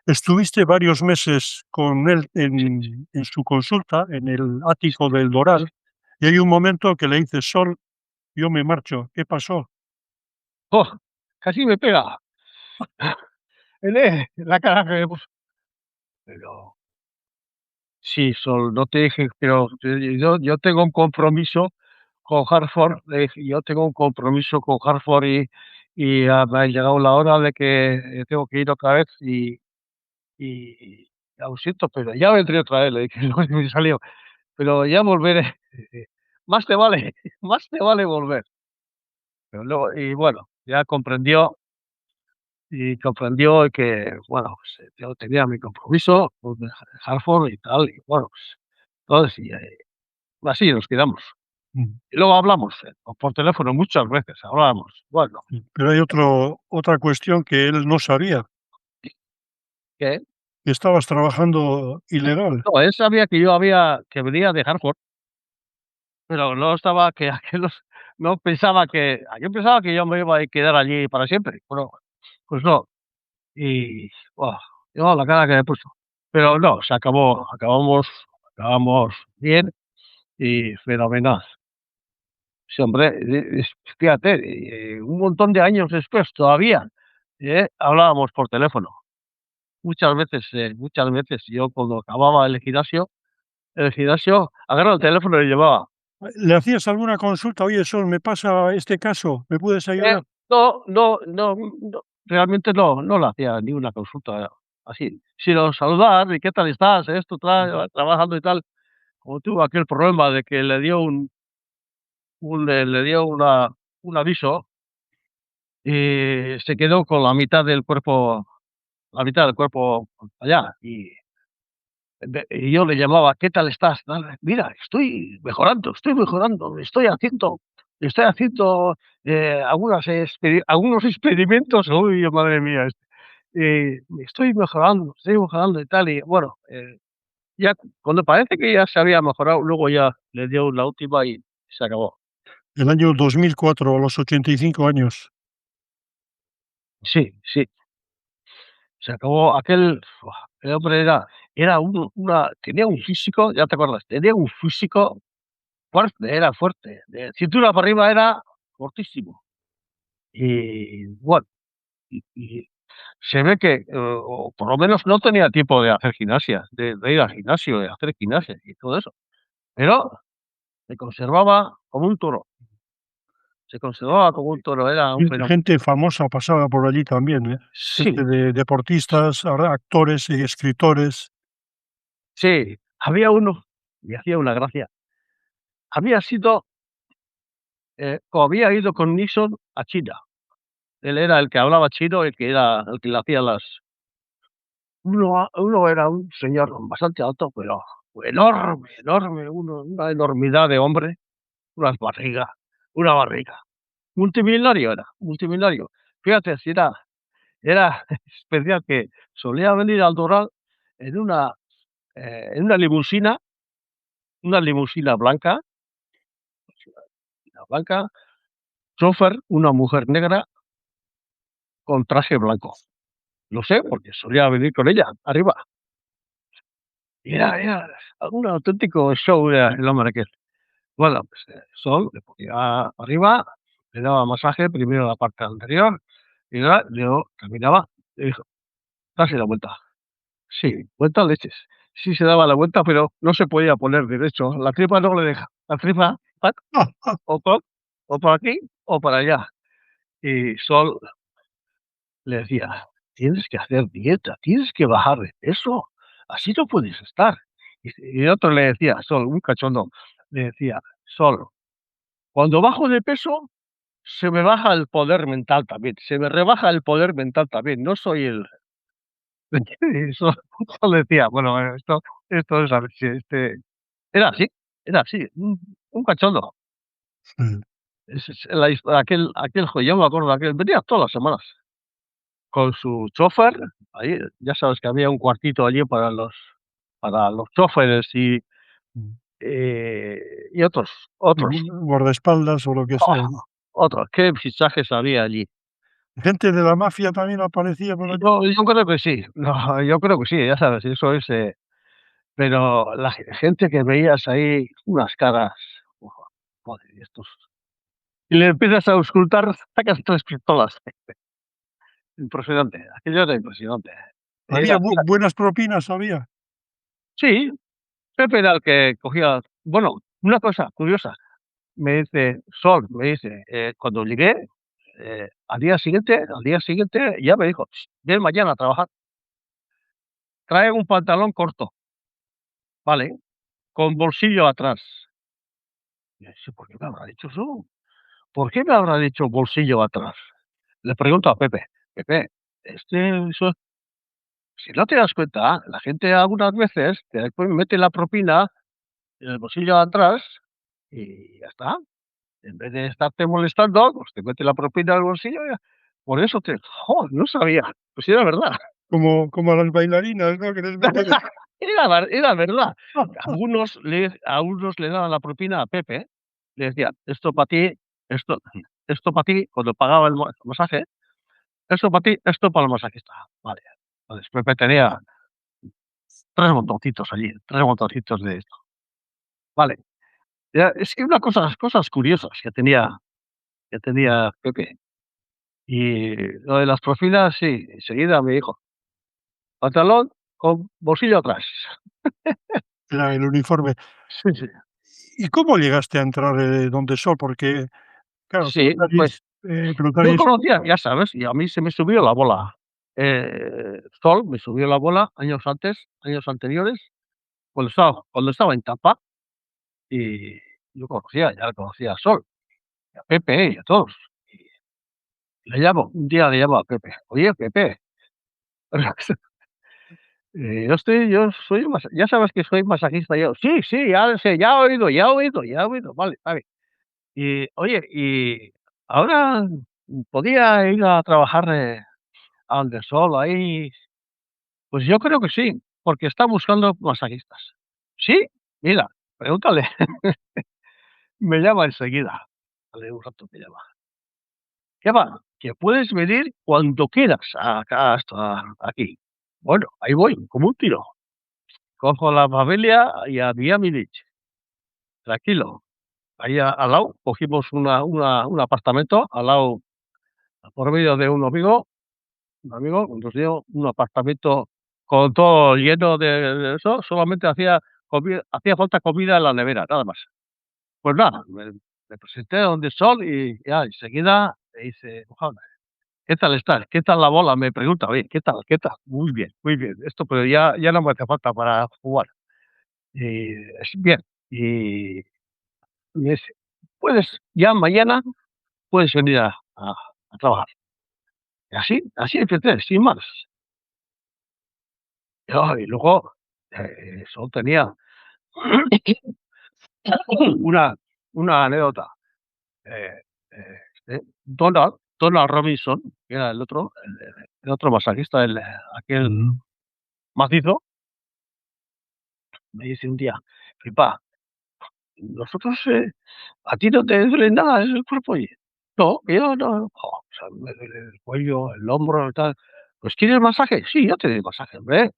Estuviste varios meses con él en su consulta, en el sí, ático del sí. Doral, y hay un momento que le dices: "Sol, yo me marcho". ¿Qué pasó? ¡Oh! Casi me pega. La cara que me puso. Pero sí, Sol, no te dije, pero yo tengo un compromiso con Hartford, le dije: "Yo tengo un compromiso con Hartford y me ha llegado la hora de que, tengo que ir otra vez y ya lo siento, pero ya vendré otra vez", le dije, lo que me salió, "pero ya volveré, más te vale más te vale volver". Pero luego y bueno, ya comprendió que, bueno, pues, yo tenía mi compromiso con Hartford y tal, y bueno, pues, entonces, así nos quedamos. Mm. Y luego hablamos, por teléfono muchas veces hablábamos. Bueno, Sí, pero hay otra cuestión que él no sabía, ¿qué? que estabas trabajando ilegal. No, él sabía que venía de Hartford, pero no estaba que no pensaba que yo pensaba que yo me iba a quedar allí para siempre. Bueno, pues no. Y, buah, yo la cara que me puso. Pero no, acabamos bien y fenomenal. Sí, hombre, fíjate, un montón de años después todavía, hablábamos por teléfono. Muchas veces yo cuando acababa el gimnasio agarraba el teléfono y le llevaba. ¿Le hacías alguna consulta? Oye, Sol, me pasa este caso, ¿me puedes Eh, ayudar? no, realmente no le hacía ni una consulta así, sino saludar y qué tal estás, esto, tal, trabajando y tal. como tuvo aquel problema de que le dio le dio un aviso y se quedó con la mitad del cuerpo allá, y yo le llamaba: "¿Qué tal estás?". Tal, "Mira, estoy mejorando, estoy haciendo, algunos experimentos". Uy, madre mía, estoy mejorando y tal, y bueno, ya cuando parece que ya se había mejorado, luego ya le dio la última y se acabó. El año 2004, a los 85 años. Sí, sí, se acabó el hombre era tenía un físico, ya te acuerdas, tenía un físico fuerte, era fuerte, de cintura para arriba era fortísimo. Y bueno, y se ve que, o por lo menos no tenía tiempo de hacer gimnasia, de ir al gimnasio, de hacer gimnasia y todo eso, pero se conservaba como un toro, se conservaba como un toro, era un fenómeno. Gente famosa pasaba por allí también, ¿eh? Sí, Gente de deportistas, ahora actores y escritores. sí, había uno, me hacía una gracia, había sido, había ido con Nixon a China. Él era el que hablaba chino, el que le hacía las uno era un señor bastante alto, pero enorme, enorme, una enormidad de hombre, unas barriga una barriga. Multimillonario era, multimillonario. Fíjate, si era especial que solía venir al Doral en en una limusina blanca, blanca, chofer, una mujer negra con traje blanco. Lo sé, porque solía venir con ella arriba. Y era un auténtico show era el hombre aquel. Bueno, pues, Sol le ponía arriba, le daba masaje, primero la parte anterior, y luego caminaba, y dijo: "Darse la vuelta". Sí, vuelta leches. Sí se daba la vuelta, pero no se podía poner derecho, la tripa no le deja. La tripa, tac, o por o por aquí o para allá. Y Sol le decía: "Tienes que hacer dieta, tienes que bajar de peso, así no puedes estar". Y otro le decía, Sol, un cachondo, le decía: "Sol, cuando bajo de peso, se me baja el poder mental también, se me rebaja el poder mental también, no soy el". Y Sol decía: "Bueno, esto es así, era así, era así, un cachondo". Mm. Es la his aquel yo me acuerdo de aquel, venía todas las semanas con su chofer, ahí, ya sabes que había un cuartito allí para los chóferes Mm. y otros, Guardaespaldas o lo que ¡oh!, sea, ¿no? otros, qué fichajes había allí. Gente de la mafia también aparecía por allí. Yo creo que sí, no, yo creo que sí, ya sabes, eso es, pero la gente que veías ahí, unas caras, ¡buah!, joder, estos y le empiezas a auscultar, sacas 3 pistolas. Impresionante, aquello era impresionante. Había Era buenas propinas, había. sí, Pepe era el que cogía bueno, una cosa curiosa, me dice: "Sol", me dice, cuando llegué, al día siguiente ya me dijo: "Ven mañana a trabajar, trae un pantalón corto, ¿vale? Con bolsillo atrás". Y yo decía: "¿Por qué me habrá dicho eso? ¿Por qué me habrá dicho bolsillo atrás?". Le pregunto a Pepe: "Pepe, eso si no te das cuenta, la gente algunas veces te después mete la propina en el bolsillo de atrás y ya está. En vez de estarte molestando, pues te mete la propina en el bolsillo y ya". Por eso ¡joder!, no sabía. Pues sí era verdad. Como a las bailarinas, ¿no? Que les meten. Era verdad. A unos le daban la propina a Pepe, le decían: "Esto para ti, esto esto para ti", cuando pagaba el masaje, "esto para ti, esto para el masajista". Vale. Entonces Pepe tenía 3 montoncitos allí, 3 montoncitos de esto. Vale. Ya, es que una cosas curiosas que tenía Pepe. Y lo de las profilas, sí, enseguida me dijo: "Pantalón con bolsillo atrás". Era el uniforme. Sí, sí. ¿Y cómo llegaste a entrar, donde Sol? Porque, claro, Sí, pues, yo conocía, ya sabes, y a mí se me subió la bola. Sol me subió la bola años anteriores, cuando estaba en Tampa. y yo ya conocía a Sol, y a Pepe y a todos. Un día le llamo a Pepe: "Oye, Pepe, yo soy ya sabes que soy masajista". Yo: "Sí, sí, ya lo sé, ya he oído, ya he oído, ya he oído". Vale, vale. Y oye, y ahora podía ir a trabajar, a donde Sol ahí. Pues yo creo que sí, porque está buscando masajistas. ¿Sí? Mira, pregúntale. Me llama enseguida. Dale un rato, me llama. ¿Qué va? Que puedes venir cuando quieras acá hasta aquí. Bueno, ahí voy, como un tiro. Cojo la familia y a Miami Beach. Tranquilo. Ahí al lado cogimos un apartamento al lado, por medio de un amigo nos dio un apartamento con todo lleno de eso, solamente hacía falta comida en la nevera, nada más. Pues nada, me presenté donde Sol y ya enseguida me dice: "Mohamed, ¿qué tal estás? ¿Qué tal la bola?". Me pregunta: "Oye, ¿qué tal? ¿Qué tal?". Muy bien, muy bien. Esto, pero ya no me hace falta para jugar. Es bien. Y me dice: "Puedes, ya mañana puedes venir a trabajar". Y así empecé, sin más. Y luego, Sol tenía una una anécdota. Eh, Donald Robinson, que era el otro masajista, aquel macizo, me dice un día: "Pipa, nosotros, ¿a ti no te duele nada el cuerpo?". Y no, yo no, o sea, me duele el cuello, el hombro y tal. "Pues, ¿quieres masaje?". "Sí, yo te doy masaje, hombre".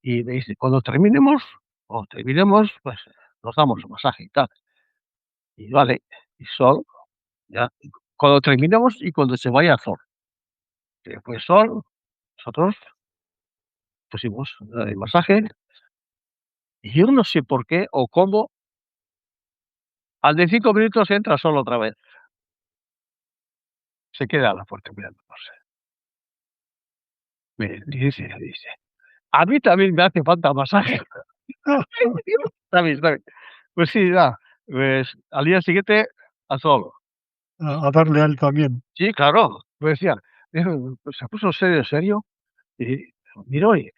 Y me dice: cuando terminemos, pues, nos damos un masaje y tal". Y vale, y Sol, ya, cuando terminemos y cuando se vaya Sol. Que fue Sol, nosotros pusimos el masaje, y yo no sé por qué o cómo, al de 5 minutos entra Sol otra vez. Se queda a la puerta mirándonos. Dice: "A mí también me hace falta masaje". Está bien, está bien. Pues sí, nada, pues al día siguiente a Sol. A darle a él también. Sí, claro, pues decía, pues se puso serio, serio, y miró y: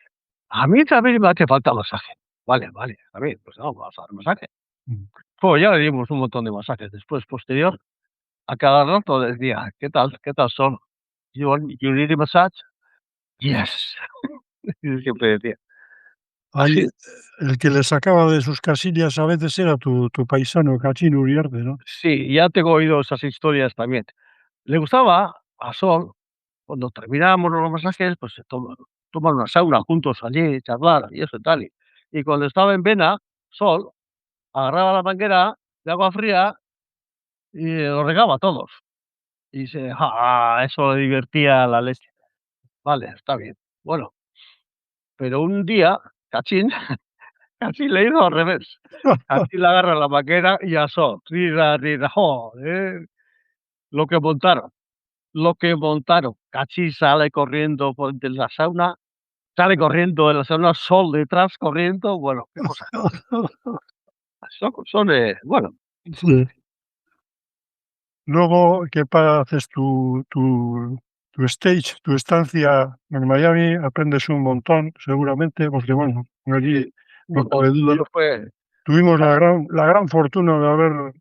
"A mí también me hace falta masaje". "Vale, vale, está bien, pues no, vamos a dar masaje". Mm. Pues ya le dimos un montón de masajes. Después, posterior, a cada rato decía: "¿Qué tal? ¿Qué tal Sol? You need a massage?". "Yes". Y siempre decía. Ahí, Así, el que le sacaba de sus casillas a veces era tu paisano, Cachín Uriarte, ¿no? sí, ya tengo oído esas historias también. Le gustaba a Sol, cuando terminábamos los masajes, pues se toman una sauna juntos allí, charlar y eso y tal. Y cuando estaba en vena, Sol agarraba la manguera de agua fría y los regaba a todos. Y dice: eso le divertía a la leche". Vale, está bien. Bueno, pero un día, Cachín, Cachín le hizo al revés. Cachín le agarra la manguera y a Sol, rira, rira, joder, lo que montaron, lo que montaron. Cachín sale corriendo por de la sauna, sale corriendo de la sauna, Sol detrás corriendo, bueno, qué cosa. Bueno, Sí. Luego, ¿qué haces tu stage, tu estancia en Miami? Aprendes un montón, seguramente, porque, bueno, allí no lo cabe duda. tuyo fue Tuvimos la gran fortuna de haber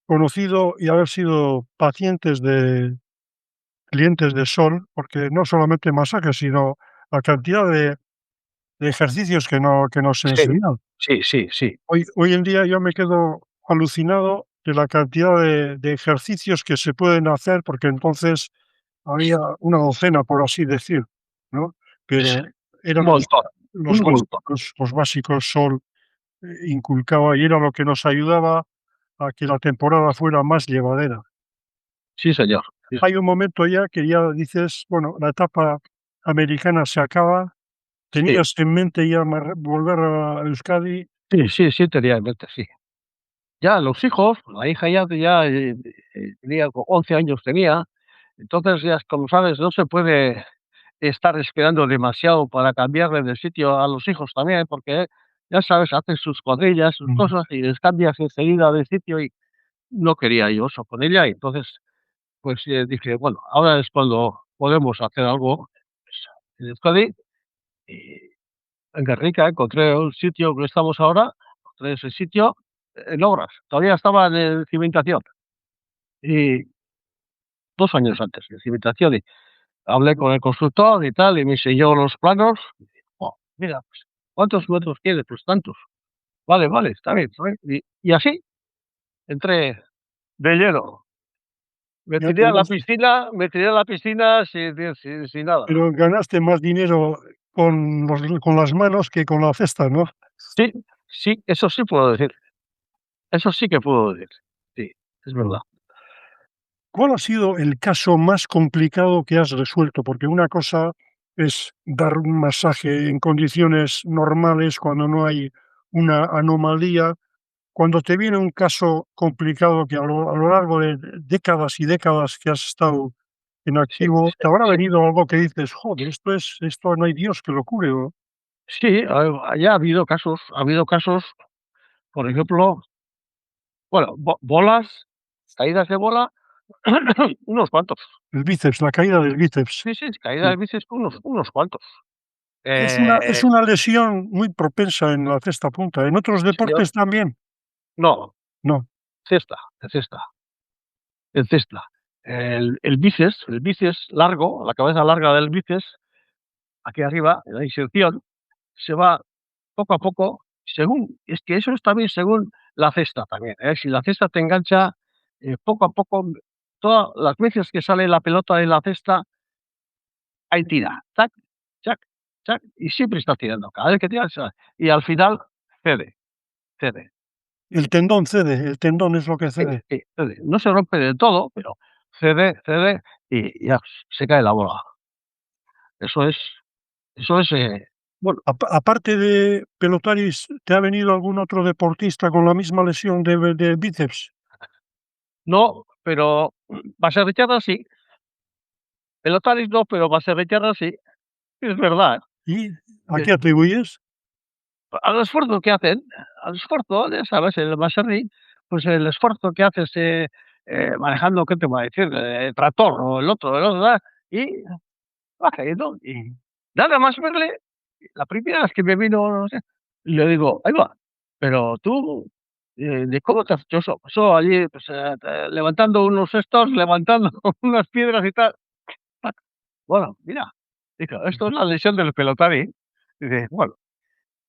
conocido y haber sido pacientes de clientes de Sol, porque no solamente masajes, sino la cantidad de ejercicios que nos sí, enseñan. sí, sí, sí, Hoy en día yo me quedo alucinado de la cantidad de ejercicios que se pueden hacer, porque entonces había una docena, por así decir, ¿no? sí, Pero un eran montón, los un montón. básicos Sol, inculcaba y era lo que nos ayudaba a que la temporada fuera más llevadera. Sí, señor. Sí, Hay un momento ya que ya dices, bueno, la etapa americana se acaba. sí, ¿Tenías en mente ya volver a Euskadi? sí, sí, sí, tenía en mente, sí. Ya los hijos, la hija ya, tenía 11 años tenía, entonces ya, como sabes, no se puede estar esperando demasiado para cambiarle de sitio a los hijos también, porque ya sabes, hacen sus cuadrillas, sus cosas, y les cambias enseguida de sitio, y no quería yo eso con ella. Y entonces, pues, dije: "Bueno, ahora es cuando podemos hacer algo, pues, en Euskadi". Y en Guernica encontré un sitio donde estamos ahora, encontré ese sitio en obras, todavía estaba en cimentación, y 2 años antes de cimentación. Y hablé con el constructor y tal, y me enseñó los planos. Y dije: "Oh, mira, pues, ¿cuántos metros quieres?". "Pues tantos". "Vale, vale, está bien, está bien". Y así entré de lleno. Ya te gas Me tiré a la piscina sin nada. pero ganaste más dinero con las manos que con la cesta, ¿no? Sí, sí, eso sí puedo decir, eso sí que puedo decir. Sí, es verdad. ¿Cuál ha sido el caso más complicado que has resuelto? Porque una cosa es dar un masaje en condiciones normales cuando no hay una anomalía. Cuando te viene un caso complicado que a lo largo de décadas y décadas que has estado en Sí, activo, sí, te habrá sí. venido algo que dices: "Joder, esto no hay Dios que lo cure", ¿o? Sí, ya ha habido casos, por ejemplo, bueno, bolas, caídas de bola, unos cuantos. El bíceps, la caída del bíceps. Sí, sí, caídas Sí. de bicis, unos cuantos. Es una lesión muy propensa en la cesta punta. ¿En otros Sí, señor. deportes también? No, No. cesta, en cesta, en cesta. El bíceps largo, la cabeza larga del bíceps, aquí arriba, en la inserción, se va poco a poco, según es que eso es también según la cesta también, ¿eh? Si la cesta te engancha, poco a poco, todas las veces que sale la pelota de la cesta, ahí tira, tac, chac, chac, y siempre está tirando. Cada vez que tira, y al final cede, cede. El tendón cede, el tendón es lo que Sí, cede. sí, cede. No se rompe del todo, pero cede, cede, y ya se cae la bola. Eso es eso es, bueno, Aparte de Pelotaris, ¿te ha venido algún otro deportista con la misma lesión de bíceps? no, pero Baserritarra sí, Pelotaris no, pero Baserritarra sí. Es verdad, ¿Y a que qué atribuyes? al esfuerzo que hacen, al esfuerzo, ya sabes, el Baserri, pues el esfuerzo que haces, manejando, ¿qué te voy a decir? El tractor o el otro, ¿verdad? Y va cayendo, y nada más verle, la primera vez que me vino, no sé, le digo: "Ahí va, pero tú, ¿de cómo te has hecho eso?". Eso allí, pues, levantando unos cestos, levantando unas piedras y tal. Tac. Bueno, mira, dijo: "Esto es la lesión del Pelotari". Dice: "Bueno".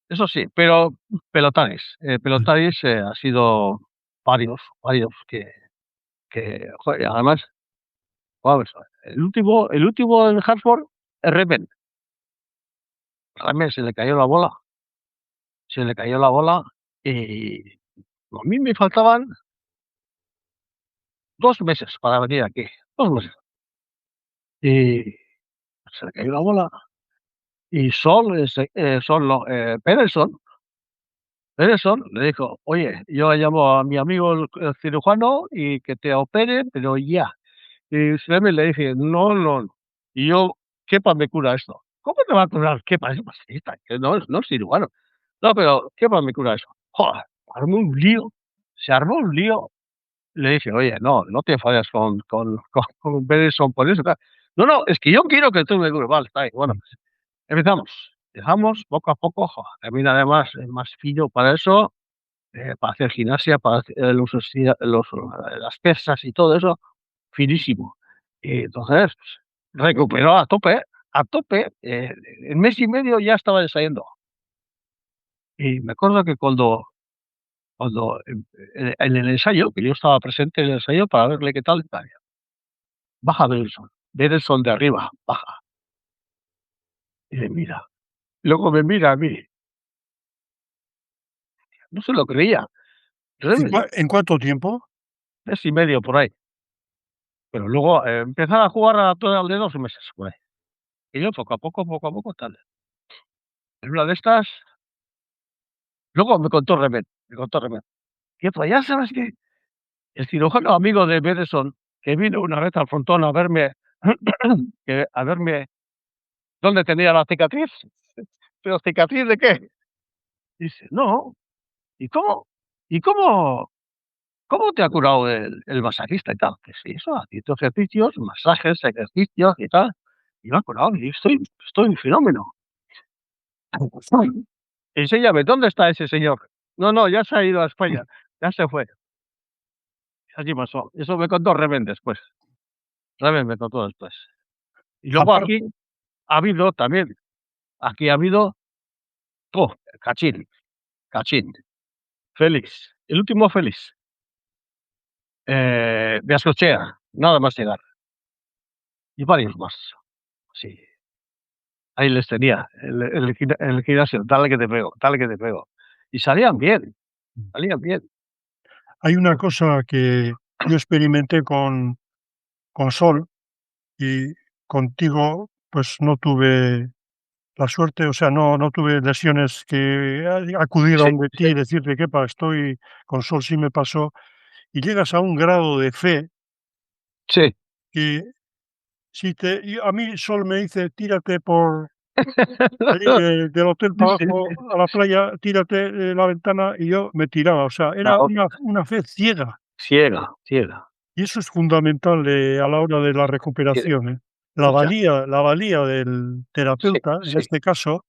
Eso sí, pero pelotanes, ha sido varios joder, además, vamos a ver, el último en Hartford, Remen. Remen se le cayó la bola, y a mí me faltaban 2 meses para venir aquí, 2 meses. Y se le cayó la bola, y Sol no, Pederson le dijo: "Oye, yo llamo a mi amigo el cirujano y que te opere, pero ya". Y Seme le dije: "No, no, no". Y yo: "Kepa me cura esto". "¿Cómo te va a curar Kepa? Es masajista, que no es cirujano". "No, pero Kepa me cura eso". Joder, armó un lío, se armó un lío. Le dije: "Oye, no, no te enfades con Pederson por eso, tal". "No, no, es que yo quiero que tú me cures". "Vale, está bien". Bueno, pues empezamos. Empezamos poco a poco, joder, también además es más fino para eso, para hacer gimnasia, para hacer las pesas y todo eso, finísimo. Y entonces, pues, recuperó a tope, en mes y medio ya estaba ensayando. Y me acuerdo que cuando en el ensayo, que yo estaba presente en el ensayo para verle qué tal, baja Benson de arriba, baja, y me mira. Luego me mira a mí, no se lo creía. Realmente, ¿En cuánto tiempo? mes y medio por ahí. Pero luego, empezar a jugar a todas de 2 meses por ahí. Y yo poco a poco, tal. En una de estas, luego me contó Remet, que pues ya sabes que el cirujano amigo de Benson, que vino una vez al frontón a verme, a verme dónde tenía la cicatriz. ¿Pero cicatriz de qué? Dice: "No, ¿y cómo y cómo te ha curado el masajista y tal?". Que sí, eso, haciendo ejercicios, masajes, ejercicios y tal, y me ha curado, y estoy un fenómeno. Enséñame, ¿dónde está ese señor? No, no, ya se ha ido a España, ya se fue. Así pasó. Eso me contó Reven después. Reven me contó después. Y luego Aparte, aquí ha habido también, aquí ha habido, Cachín, Cachín, Félix, el último Félix, de Ascochea, nada más llegar, y varios más. Sí, ahí les tenía en el gimnasio, dale que te pego, dale que te pego. Y salían bien. hay una cosa que yo experimenté con Sol y contigo, pues no tuve la suerte, o sea, no tuve lesiones que acudir a Sí, donde ti sí, y decirte: "¿Quepa? Estoy con Sol sí me pasó", y llegas a un grado de fe sí. que si te y a mí Sol me dice: "Tírate por ahí del hotel Sí, para sí, abajo a la playa, tírate de la ventana", y yo me tiraba, o sea, era claro, una fe ciega. ciega, ciega, Y eso es fundamental, a la hora de la tiene recuperación, ¿eh? mucha. La valía del Sí, terapeuta, en sí. este caso,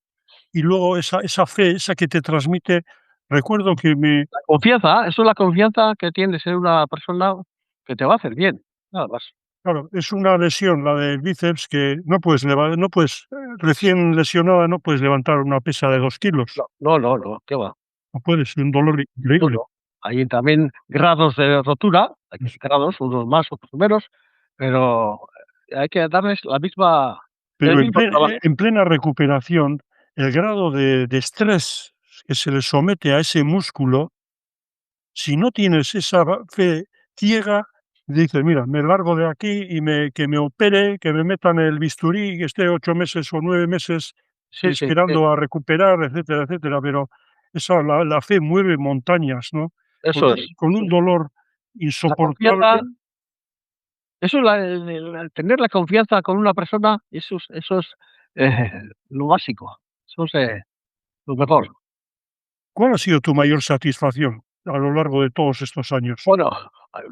y luego esa fe, esa que te transmite. Recuerdo que me La confianza, eso es la confianza que tienes en una persona que te va a hacer bien, nada más. claro, es una lesión, la del bíceps, que no puedes, recién lesionada, no puedes levantar una pesa de 2 kilos, No, no, no, no, qué va. no puedes, un dolor No, increíble. no. Hay también grados de rotura, hay que grados, unos más, otros menos, pero hay que darles la misma el Pero mismo trabajo. en plena recuperación, el grado de estrés que se le somete a ese músculo. Si no tienes esa fe ciega, dices: "Mira, me largo de aquí y que me opere, que me metan el bisturí, que esté 8 meses o 9 meses Sí, sí, sí, esperando a recuperar", etcétera, etcétera, pero la fe mueve montañas, ¿no? eso es. Con un dolor La confianza, insoportable. eso es el tener la confianza con una persona, eso es, eh, lo básico, eso es, lo mejor. ¿Cuál ha sido tu mayor satisfacción a lo largo de todos estos años? Bueno,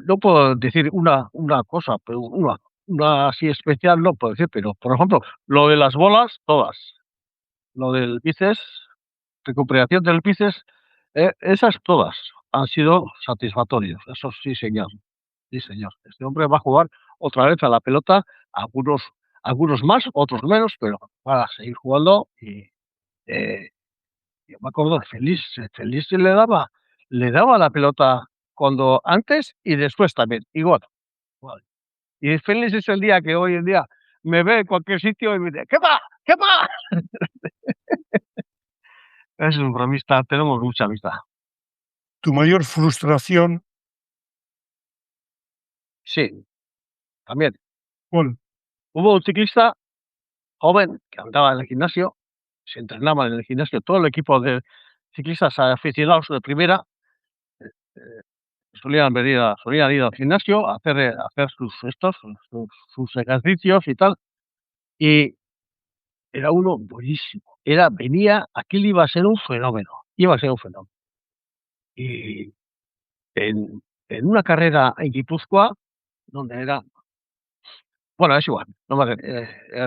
no puedo decir una cosa, pero una así especial no puedo decir, pero, por ejemplo, lo de las bolas, todas. Lo del bíceps, recuperación del bíceps, esas todas han sido satisfactorios. Eso sí, señor. Sí, señor. Este hombre va a jugar otra vez a la pelota, algunos algunos más, otros menos, pero va a seguir jugando y, eh, yo me acuerdo de Félix le daba la pelota cuando antes y después también, igual, igual. Y Félix es el día que hoy en día me ve en cualquier sitio y me dice: "¡Kepa! ¡Kepa!". Es un bromista, tenemos mucha amistad. ¿Tu mayor frustración? Sí, también. ¿Cuál? Hubo un ciclista joven que andaba en el gimnasio, se entrenaba en el gimnasio, todo el equipo de ciclistas aficionados de primera, solían ir al gimnasio a hacer sus ejercicios y tal, y era uno buenísimo. Venía, aquel iba a ser un fenómeno, iba a ser un fenómeno. Y en una carrera en Guipúzcoa, donde era, bueno, es igual, no me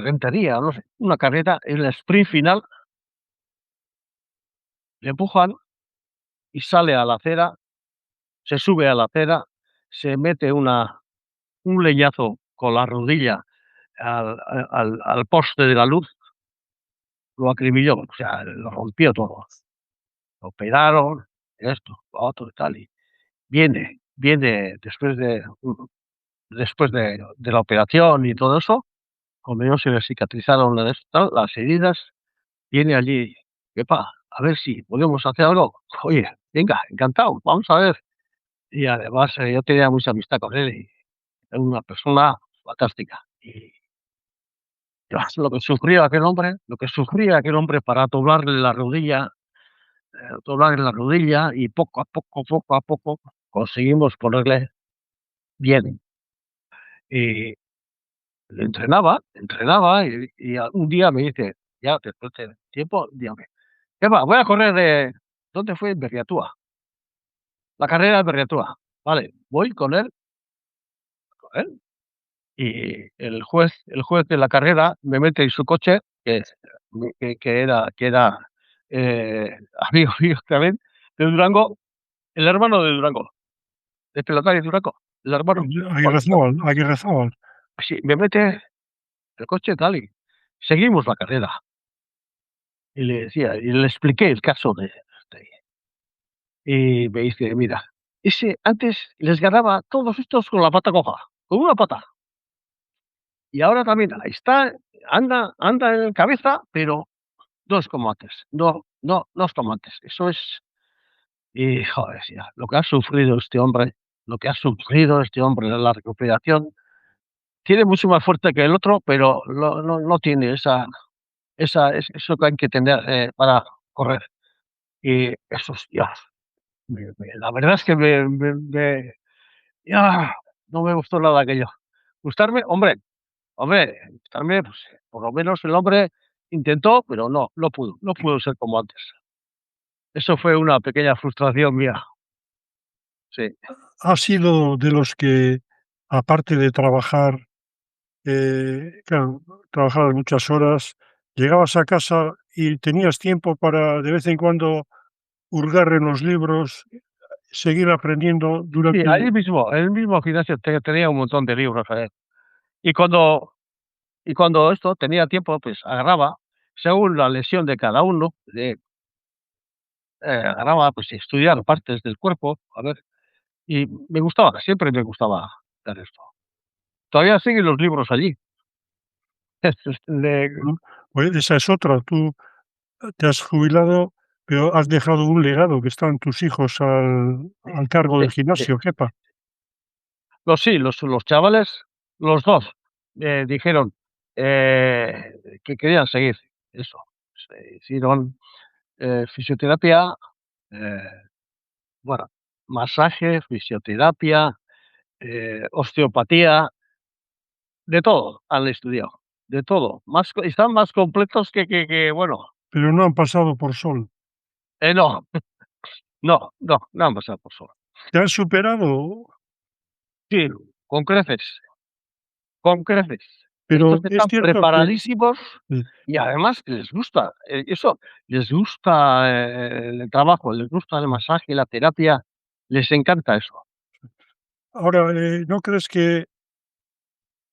Rentería, no sé, una carrera, en la sprint final, le empujan y sale a la acera, se sube a la acera, se mete un leñazo con la rodilla al poste de la luz, lo acribilló, o sea, lo rompió todo. Lo operaron, esto, lo otro y tal, y viene después de la operación y todo eso, cuando ya se le cicatrizaron las heridas, viene allí: "Epa, a ver si podemos hacer algo". Oye, venga, encantado, vamos a ver. Y además, yo tenía mucha amistad con él y era una persona fantástica. Y lo que sufría aquel hombre para doblarle la rodilla y poco a poco conseguimos ponerle bien. Y entrenaba y un día me dice, ya después de tiempo, dígame: "Epa, voy a correr, ¿Dónde fue? En Berriatúa. La carrera de Berriatúa. Vale, voy con él, y el juez de la carrera me mete en su coche, que era, amigo mío también, de Durango, el hermano de Durango, de Pelotari de Durango, el hermano. Aguirrezábal. Sí, me mete el coche tal y seguimos la carrera. Y le decía, y le expliqué el caso de y me dice: "Mira, ese antes les ganaba a todos estos con la pata coja, con una pata, y ahora también ahí está, anda en cabeza, pero no es como antes, no es como antes". Eso es, y joder, decía, lo que ha sufrido este hombre en la recuperación, tiene mucho más fuerte que el otro, pero no tiene eso que hay que tener, para correr. Y esos, Dios, la verdad es que ya, no me gustó nada aquello. Gustarme, gustarme, pues, por lo menos el hombre intentó, pero no pudo ser como antes. Eso fue una pequeña frustración mía. Sí, ¿Has sido de los que, aparte de trabajar, claro, trabajabas muchas horas, llegabas a casa y tenías tiempo para de vez en cuando hurgar en los libros, seguir aprendiendo sí, durante ahí mismo, en el mismo gimnasio tenía un montón de libros, y cuando esto tenía tiempo, pues agarraba, según la lesión de cada uno, agarraba, pues, estudiar partes del cuerpo, a ver, y me gustaba, siempre me gustaba hacer esto. Todavía siguen los libros allí. De ¿no? Pues esa es otra, tú te has jubilado, pero has dejado un legado que están tus hijos al cargo sí, del sí. gimnasio, quepa. Sí, los chavales, los 2 dijeron, que querían seguir eso. Se hicieron, fisioterapia, eh, bueno, masaje, fisioterapia, osteopatía, de todo han estudiado, de todo. Están más completos que bueno, Pero no han pasado por Sol. no, no han pasado por solo. ¿Te han superado? Sí, con creces, con creces. Estos Pero es están cierto que preparadísimos. Y además les gusta, eso, les gusta, el trabajo, les gusta el masaje, la terapia, les encanta eso. ahora, ¿no crees que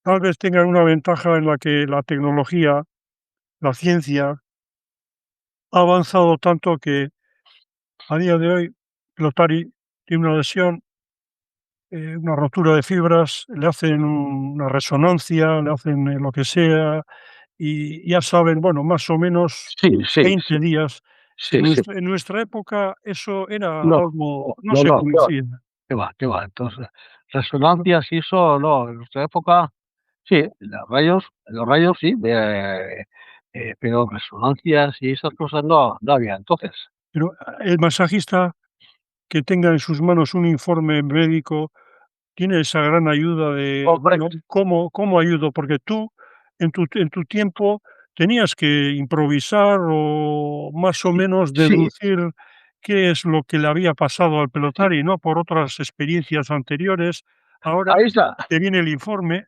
tal vez tengan una ventaja en la que la tecnología, la ciencia, ha avanzado tanto que a día de hoy Lotari tiene una lesión, una rotura de fibras, le hacen una resonancia, le hacen, lo que sea, y ya saben, bueno, más o menos Sí, sí, 20 sí, días. sí, sí. En nuestra época eso era No, algo no no, se no, qué va, conocía, qué va, qué va. Entonces, resonancias y eso no, en nuestra época sí, los rayos sí, pero resonancias y esas cosas no había entonces. pero el masajista que tenga en sus manos un informe médico tiene esa gran ayuda de, Hombre, bueno, ¿cómo ayudo? Porque tú, en tu tiempo, tenías que improvisar o más o sí, menos sí, deducir qué es lo que le había pasado al sí, pelotari, ¿no? Por otras experiencias anteriores. Ahora ahí está, te viene el informe,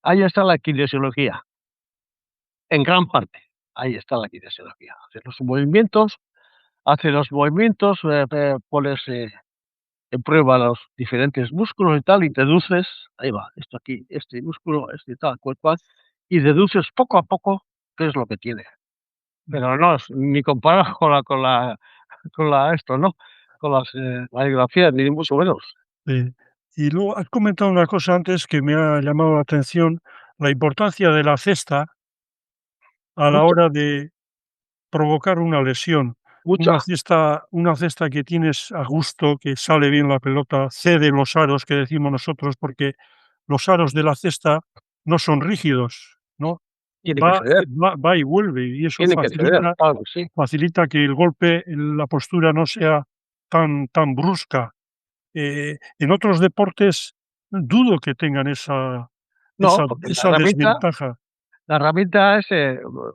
ahí está la kinesiología. En gran parte, ahí está la kinesiología. Hace los movimientos, pones, en prueba los diferentes músculos y tal, y deduces, ahí va, esto aquí, este músculo, este tal, cual, cual, y deduces poco a poco qué es lo que tiene. Pero no es ni comparado con la esto, ¿no? Con las, radiografías, ni mucho menos. eh, y luego has comentado una cosa antes que me ha llamado la atención, la importancia de la cesta a la Mucha, hora de provocar una lesión. mucha. Una cesta que tienes a gusto, que sale bien la pelota, cede los aros que decimos nosotros, porque los aros de la cesta no son rígidos, ¿no? Tiene que ceder, Va y vuelve, y eso tiene que ceder, claro que sí. facilita que el golpe, la postura no sea tan brusca. En otros deportes dudo que tengan No, porque la esa herramienta desventaja. La herramienta es,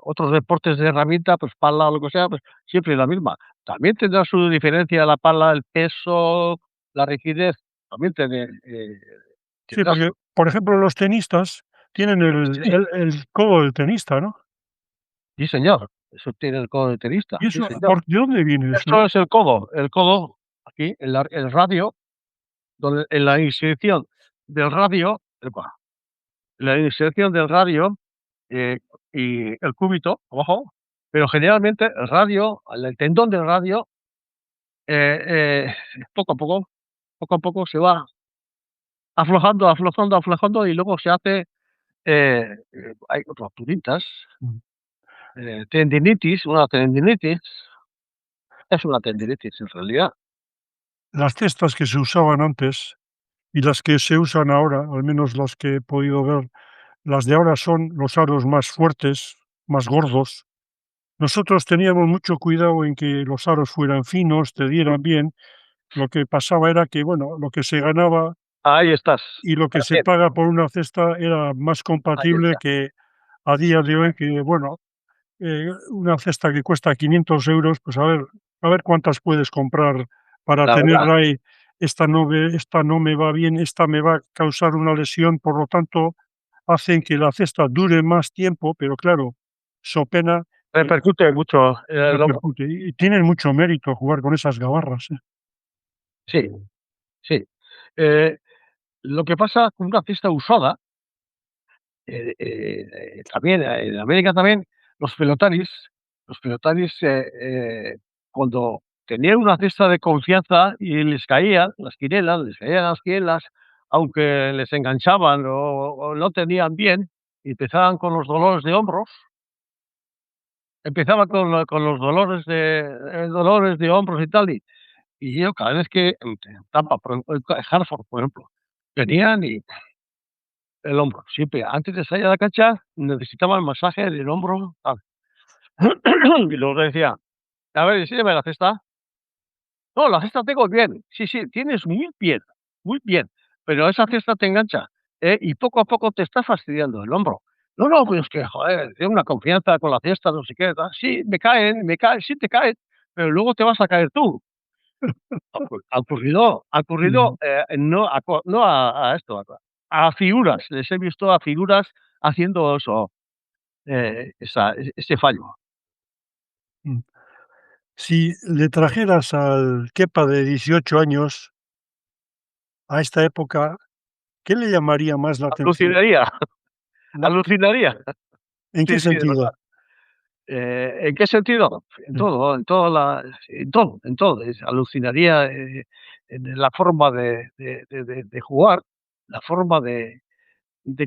otros deportes de herramienta, pues pala o lo que sea, pues siempre la misma. También tendrá su diferencia la pala, el peso, la rigidez, también Sí, tendrá porque, su por ejemplo, los tenistas tienen el sí, el el codo del tenista, ¿no? sí señor, eso tiene el codo de tenista, ¿Y sí eso señor. de dónde viene eso? Esto es el codo aquí, el radio, donde en la inserción del radio, epa, la inserción del radio, eh, y el cúbito abajo, pero generalmente el radio, el tendón del radio, eh, eh, poco a poco, poco a poco se va aflojando, aflojando, aflojando y luego se hace, hay rupturitas, Mm. tendinitis, una tendinitis, es una tendinitis en realidad. Las cestas que se usaban antes y las que se usan ahora, al menos las que he podido ver, las de ahora son los aros más fuertes, más gordos. Nosotros teníamos mucho cuidado en que los aros fueran finos, te dieran bien. Lo que pasaba era que, bueno, lo que se ganaba Ahí estás, y lo que se también, paga por una cesta era más ahí compatible está. que a día de hoy, que, bueno, una cesta que cuesta 500 euros, pues a ver cuántas puedes comprar para La tener verdad, ahí, esta no me va bien, esta me va a causar una lesión, por lo tanto, hacen que la cesta dure más tiempo, pero claro, so pena que repercute mucho en el hombro. repercute. Y tienen mucho mérito jugar con esas gabarras, ¿eh? Sí, sí. Eh, lo que pasa con una cesta usada, también en América también, los pelotaris, cuando tenían una cesta de confianza y les caían las quinielas, les caían las quielas, aunque les enganchaban o no tenían bien, y empezaban con los dolores de hombros, empezaban con los dolores de hombros y tal, y yo cada vez que en Tampa, por ejemplo, en Hartford, por ejemplo, venían y el hombro, siempre antes de salir a la cancha necesitaba el masaje del hombro, tal. Y luego le decía: "A ver, enséñame la cesta". "No, la cesta tengo bien". "Sí, sí, tienes muy bien, pero esa cesta te engancha, y poco a poco te está fastidiando el hombro". "No, no, pues es que, joder, tengo una confianza con la cesta, no sé qué, tal". "Sí, me caen, sí te caen, pero luego te vas a caer tú". Ha ocurrido, Ujú, no a esto, a figuras, les he visto a figuras haciendo eso, ese fallo. mm. Si le trajeras al Kepa de 18 años a esta época, ¿qué le llamaría más la atención? Alucinaría, La alucinaría. ¿En Sí, qué sí, es verdad. sentido? ¿En qué sentido? Sí, En todo, alucinaría, en la forma de jugar, la forma de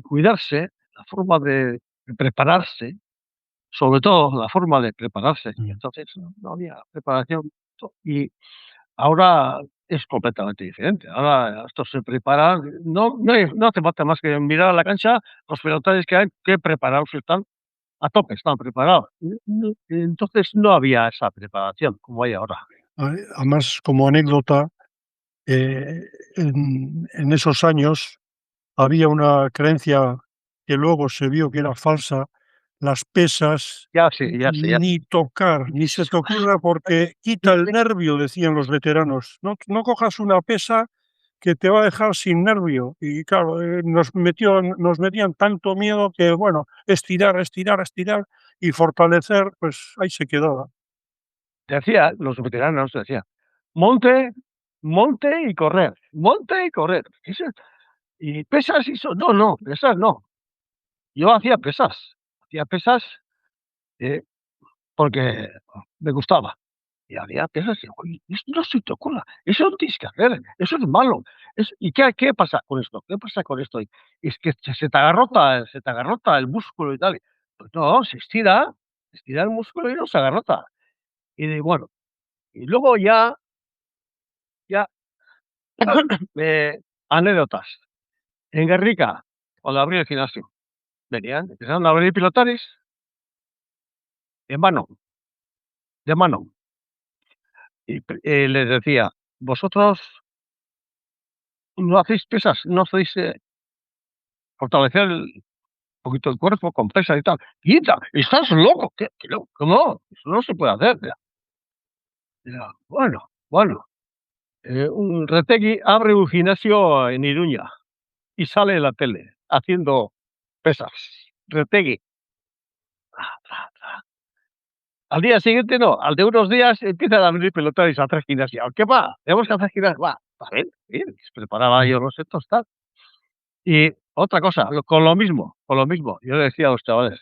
cuidarse, la forma de prepararse, sobre todo la forma de prepararse. Y mm. entonces no había preparación, y ahora es completamente diferente. Ahora estos se preparan, no hace falta más que mirar a la cancha, los pelotaris que hay, qué preparados están, a tope, están preparados. Entonces no había esa preparación como hay ahora. Además, como anécdota, eh, en esos años había una creencia que luego se vio que era falsa, las pesas, Ya sí, ya sí, ya. ni tocar, ni se te ocurra porque quita el nervio, decían los veteranos. No cojas una pesa que te va a dejar sin nervio. Y claro, nos metían tanto miedo que, bueno, estirar, estirar, estirar y fortalecer, pues ahí se quedaba. Decía, los veteranos decían: "Monte, monte y correr, monte y correr". Eso y pesas y eso, no, no, pesas no. Yo hacía pesas, eh, porque me gustaba. Y había pesas que, oye, eso no se te ocurra, eso no tienes que hacer, eso es malo. ¿Y qué pasa con esto? ¿Qué pasa con esto? Es que se te agarrota el músculo y tal. Pues no, se estira el músculo y no se agarrota. Bueno, y luego ya, anécdotas. En Guernica, cuando abrí el gimnasio, empezaron a venir pilotaris de mano, de mano. Y les decía: "Vosotros no hacéis pesas, no hacéis, fortalecer poquito el cuerpo con pesas y tal. Quita, estás loco, que no, que no, eso no se puede hacer. Ya, bueno, bueno, un Retegui abre un gimnasio en Iruña y sale en la tele haciendo pesas. Retegui, tra, tra, tra. Al día siguiente no, al de unos días empiezan a venir pelotaris a hacer gimnasia. ¿Qué va? Tenemos que hacer gimnasia. Va, bien, bien, preparaba yo los estos, tal. Y otra cosa, con lo mismo, con lo mismo. Yo le decía a los chavales,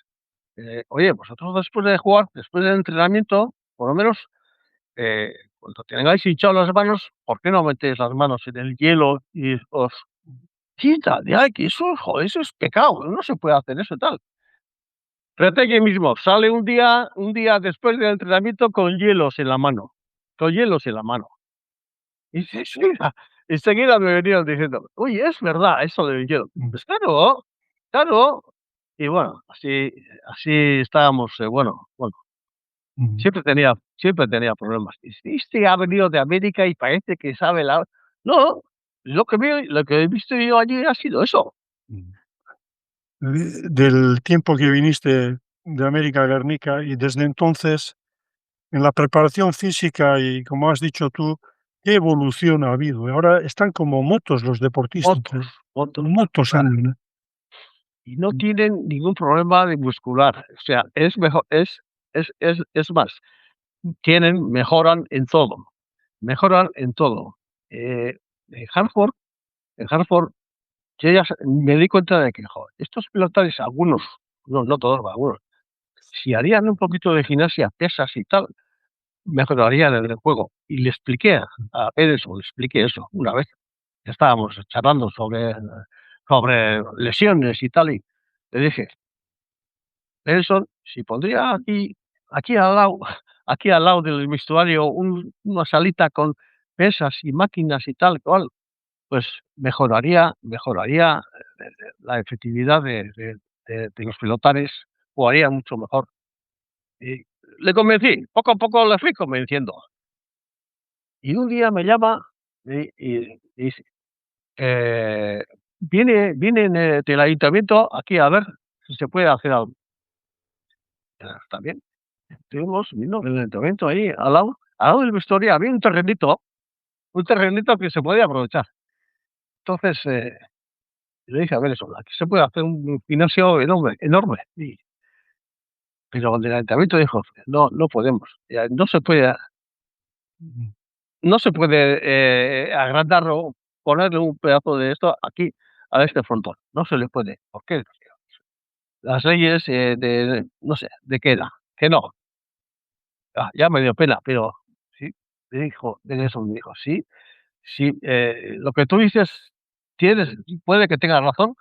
oye, vosotros después de jugar, después del entrenamiento, por lo menos, cuando tengáis hinchado las manos, ¿por qué no metéis las manos en el hielo y os quita de ahí? Que eso, joder, eso es pecado, no se puede hacer eso, tal. Retegui mismo sale un día después del entrenamiento con hielos en la mano, con hielos en la mano. Y enseguida me venían diciendo: "Oye, es verdad eso del hielo". mm, Pues claro, claro. Y bueno, así estábamos, bueno, mm. siempre tenía problemas. Este ha venido de América y parece que sabe la no, lo que he visto yo allí ha sido eso. Mm. Del tiempo que viniste de América a Guernica y desde entonces, en la preparación física y como has dicho tú, ¿qué evolución ha habido? Ahora están como motos los deportistas, Motos, motos, como motos muscular. andan, ¿eh? Y no Mm, tienen ningún problema de muscular. O sea, es mejor, es más, mejoran en todo, mejoran en todo. Eh, en Hartford, en Hartford, yo ya me di cuenta de que, joder, estos pilotajes, algunos, no todos, algunos, si harían un poquito de gimnasia, pesas y tal, mejorarían en el juego. Y le expliqué a Pérez, le expliqué eso una vez. Estábamos charlando sobre lesiones y tal, y le dije: "Nelson, si pondría aquí al lado aquí al lado del vestuario una salita con pesas y máquinas y tal cual, pues mejoraría, la efectividad de los pilotajes, jugarían mucho mejor". Y le convencí, poco a poco le fui convenciendo. Y un día me llama y dice: "Eh, vienen, del ayuntamiento aquí a ver si se puede hacer algo". Está bien. Vino el ayuntamiento ahí al lado del vestuario había un terrenito que se podía aprovechar. Entonces, le dije: "A ver eso, aquí se puede hacer un gimnasio enorme, enorme". Pero el del ayuntamiento dijo: "No, no podemos, mm. no se puede, agrandarlo, ponerle un pedazo de esto aquí a este frontón, no se le puede". ¿Por qué? Las leyes, no sé, ¿de qué era? Que no. Ya me dio pena, pero sí, me dijo de eso, me dijo: "Sí, sí, lo que tú dices puede que tengas razón,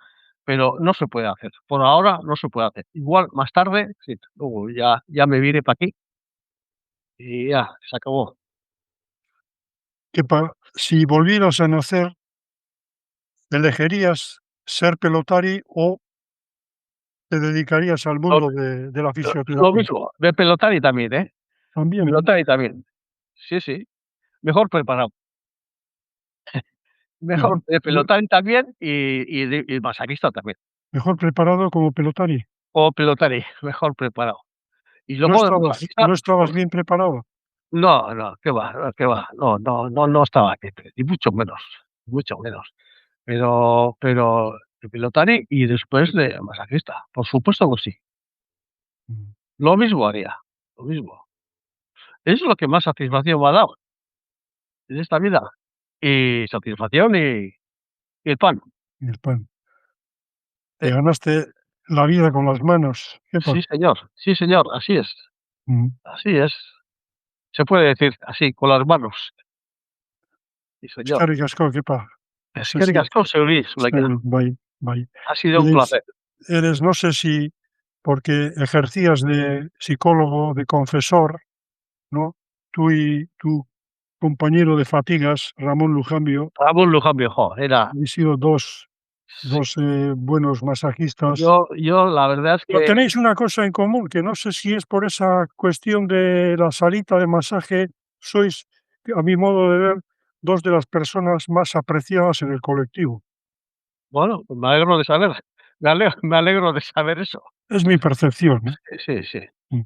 pero no se puede hacer. Por ahora no se puede hacer. Igual más tarde, sí, luego ya me vine para aquí y ya, se acabó". Que pa si volvieras a nacer, ¿elegirías ser pelotari o te dedicarías al Lo mundo de la lo fisioterapia? mismo, de Pelotari también, ¿eh? También, ¿no? Pelotari también. Sí, sí, mejor preparado. Mejor Mejor de me Pelotari también y masajista también. mejor preparado como pelotari. O Pelotari, mejor preparado. Y ¿No luego de estabas masajista, no estabas pues bien preparado? no, no, qué va, qué va. No estaba aquí, y mucho menos, mucho menos. Pero de Pelotari y después de masajista, por supuesto que sí. Mm. Lo mismo haría, lo mismo. Es lo que más satisfacción me ha dado en esta vida. Y satisfacción y el pan. El pan. Te Eh, ganaste la vida con las manos. sí señor, Mm. así es. Se puede decir así, con las manos. Sí señor. Eskerrik asko, kepa. No sé Eskerrik si asko zeuri, Zuleika. bai, bai. Ha sido un Eres placer. no sé si porque ejercías de psicólogo, de confesor, ¿no? Tú y tu compañero de fatigas, Ramón Lujambio, Ramón Luján Viejo, era habéis sido sí. 2 buenos masajistas. Yo la verdad es Pero que, tenéis una cosa en común, que no sé si es por esa cuestión de la salita de masaje, sois, a mi modo de ver, 2 de las personas más apreciadas en el colectivo. bueno, pues me alegro de saber. Me alegro de saber eso. Es mi percepción, ¿eh? Sí, sí. Mm.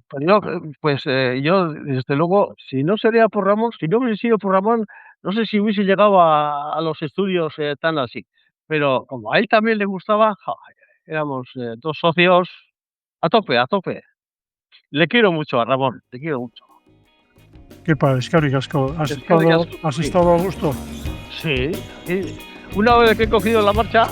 Pues yo, desde luego, si no sería por Ramón, si no hubiese sido por Ramón, no sé si hubiese llegado a los estudios, tan así. Pero como a él también le gustaba, éramos, 2 socios a tope, a tope. Le quiero mucho a Ramón, le quiero mucho. Kepa, eskerrik asko. Eskerrik Has asko zuri. estado a gusto? Sí, una vez que he cogido la marcha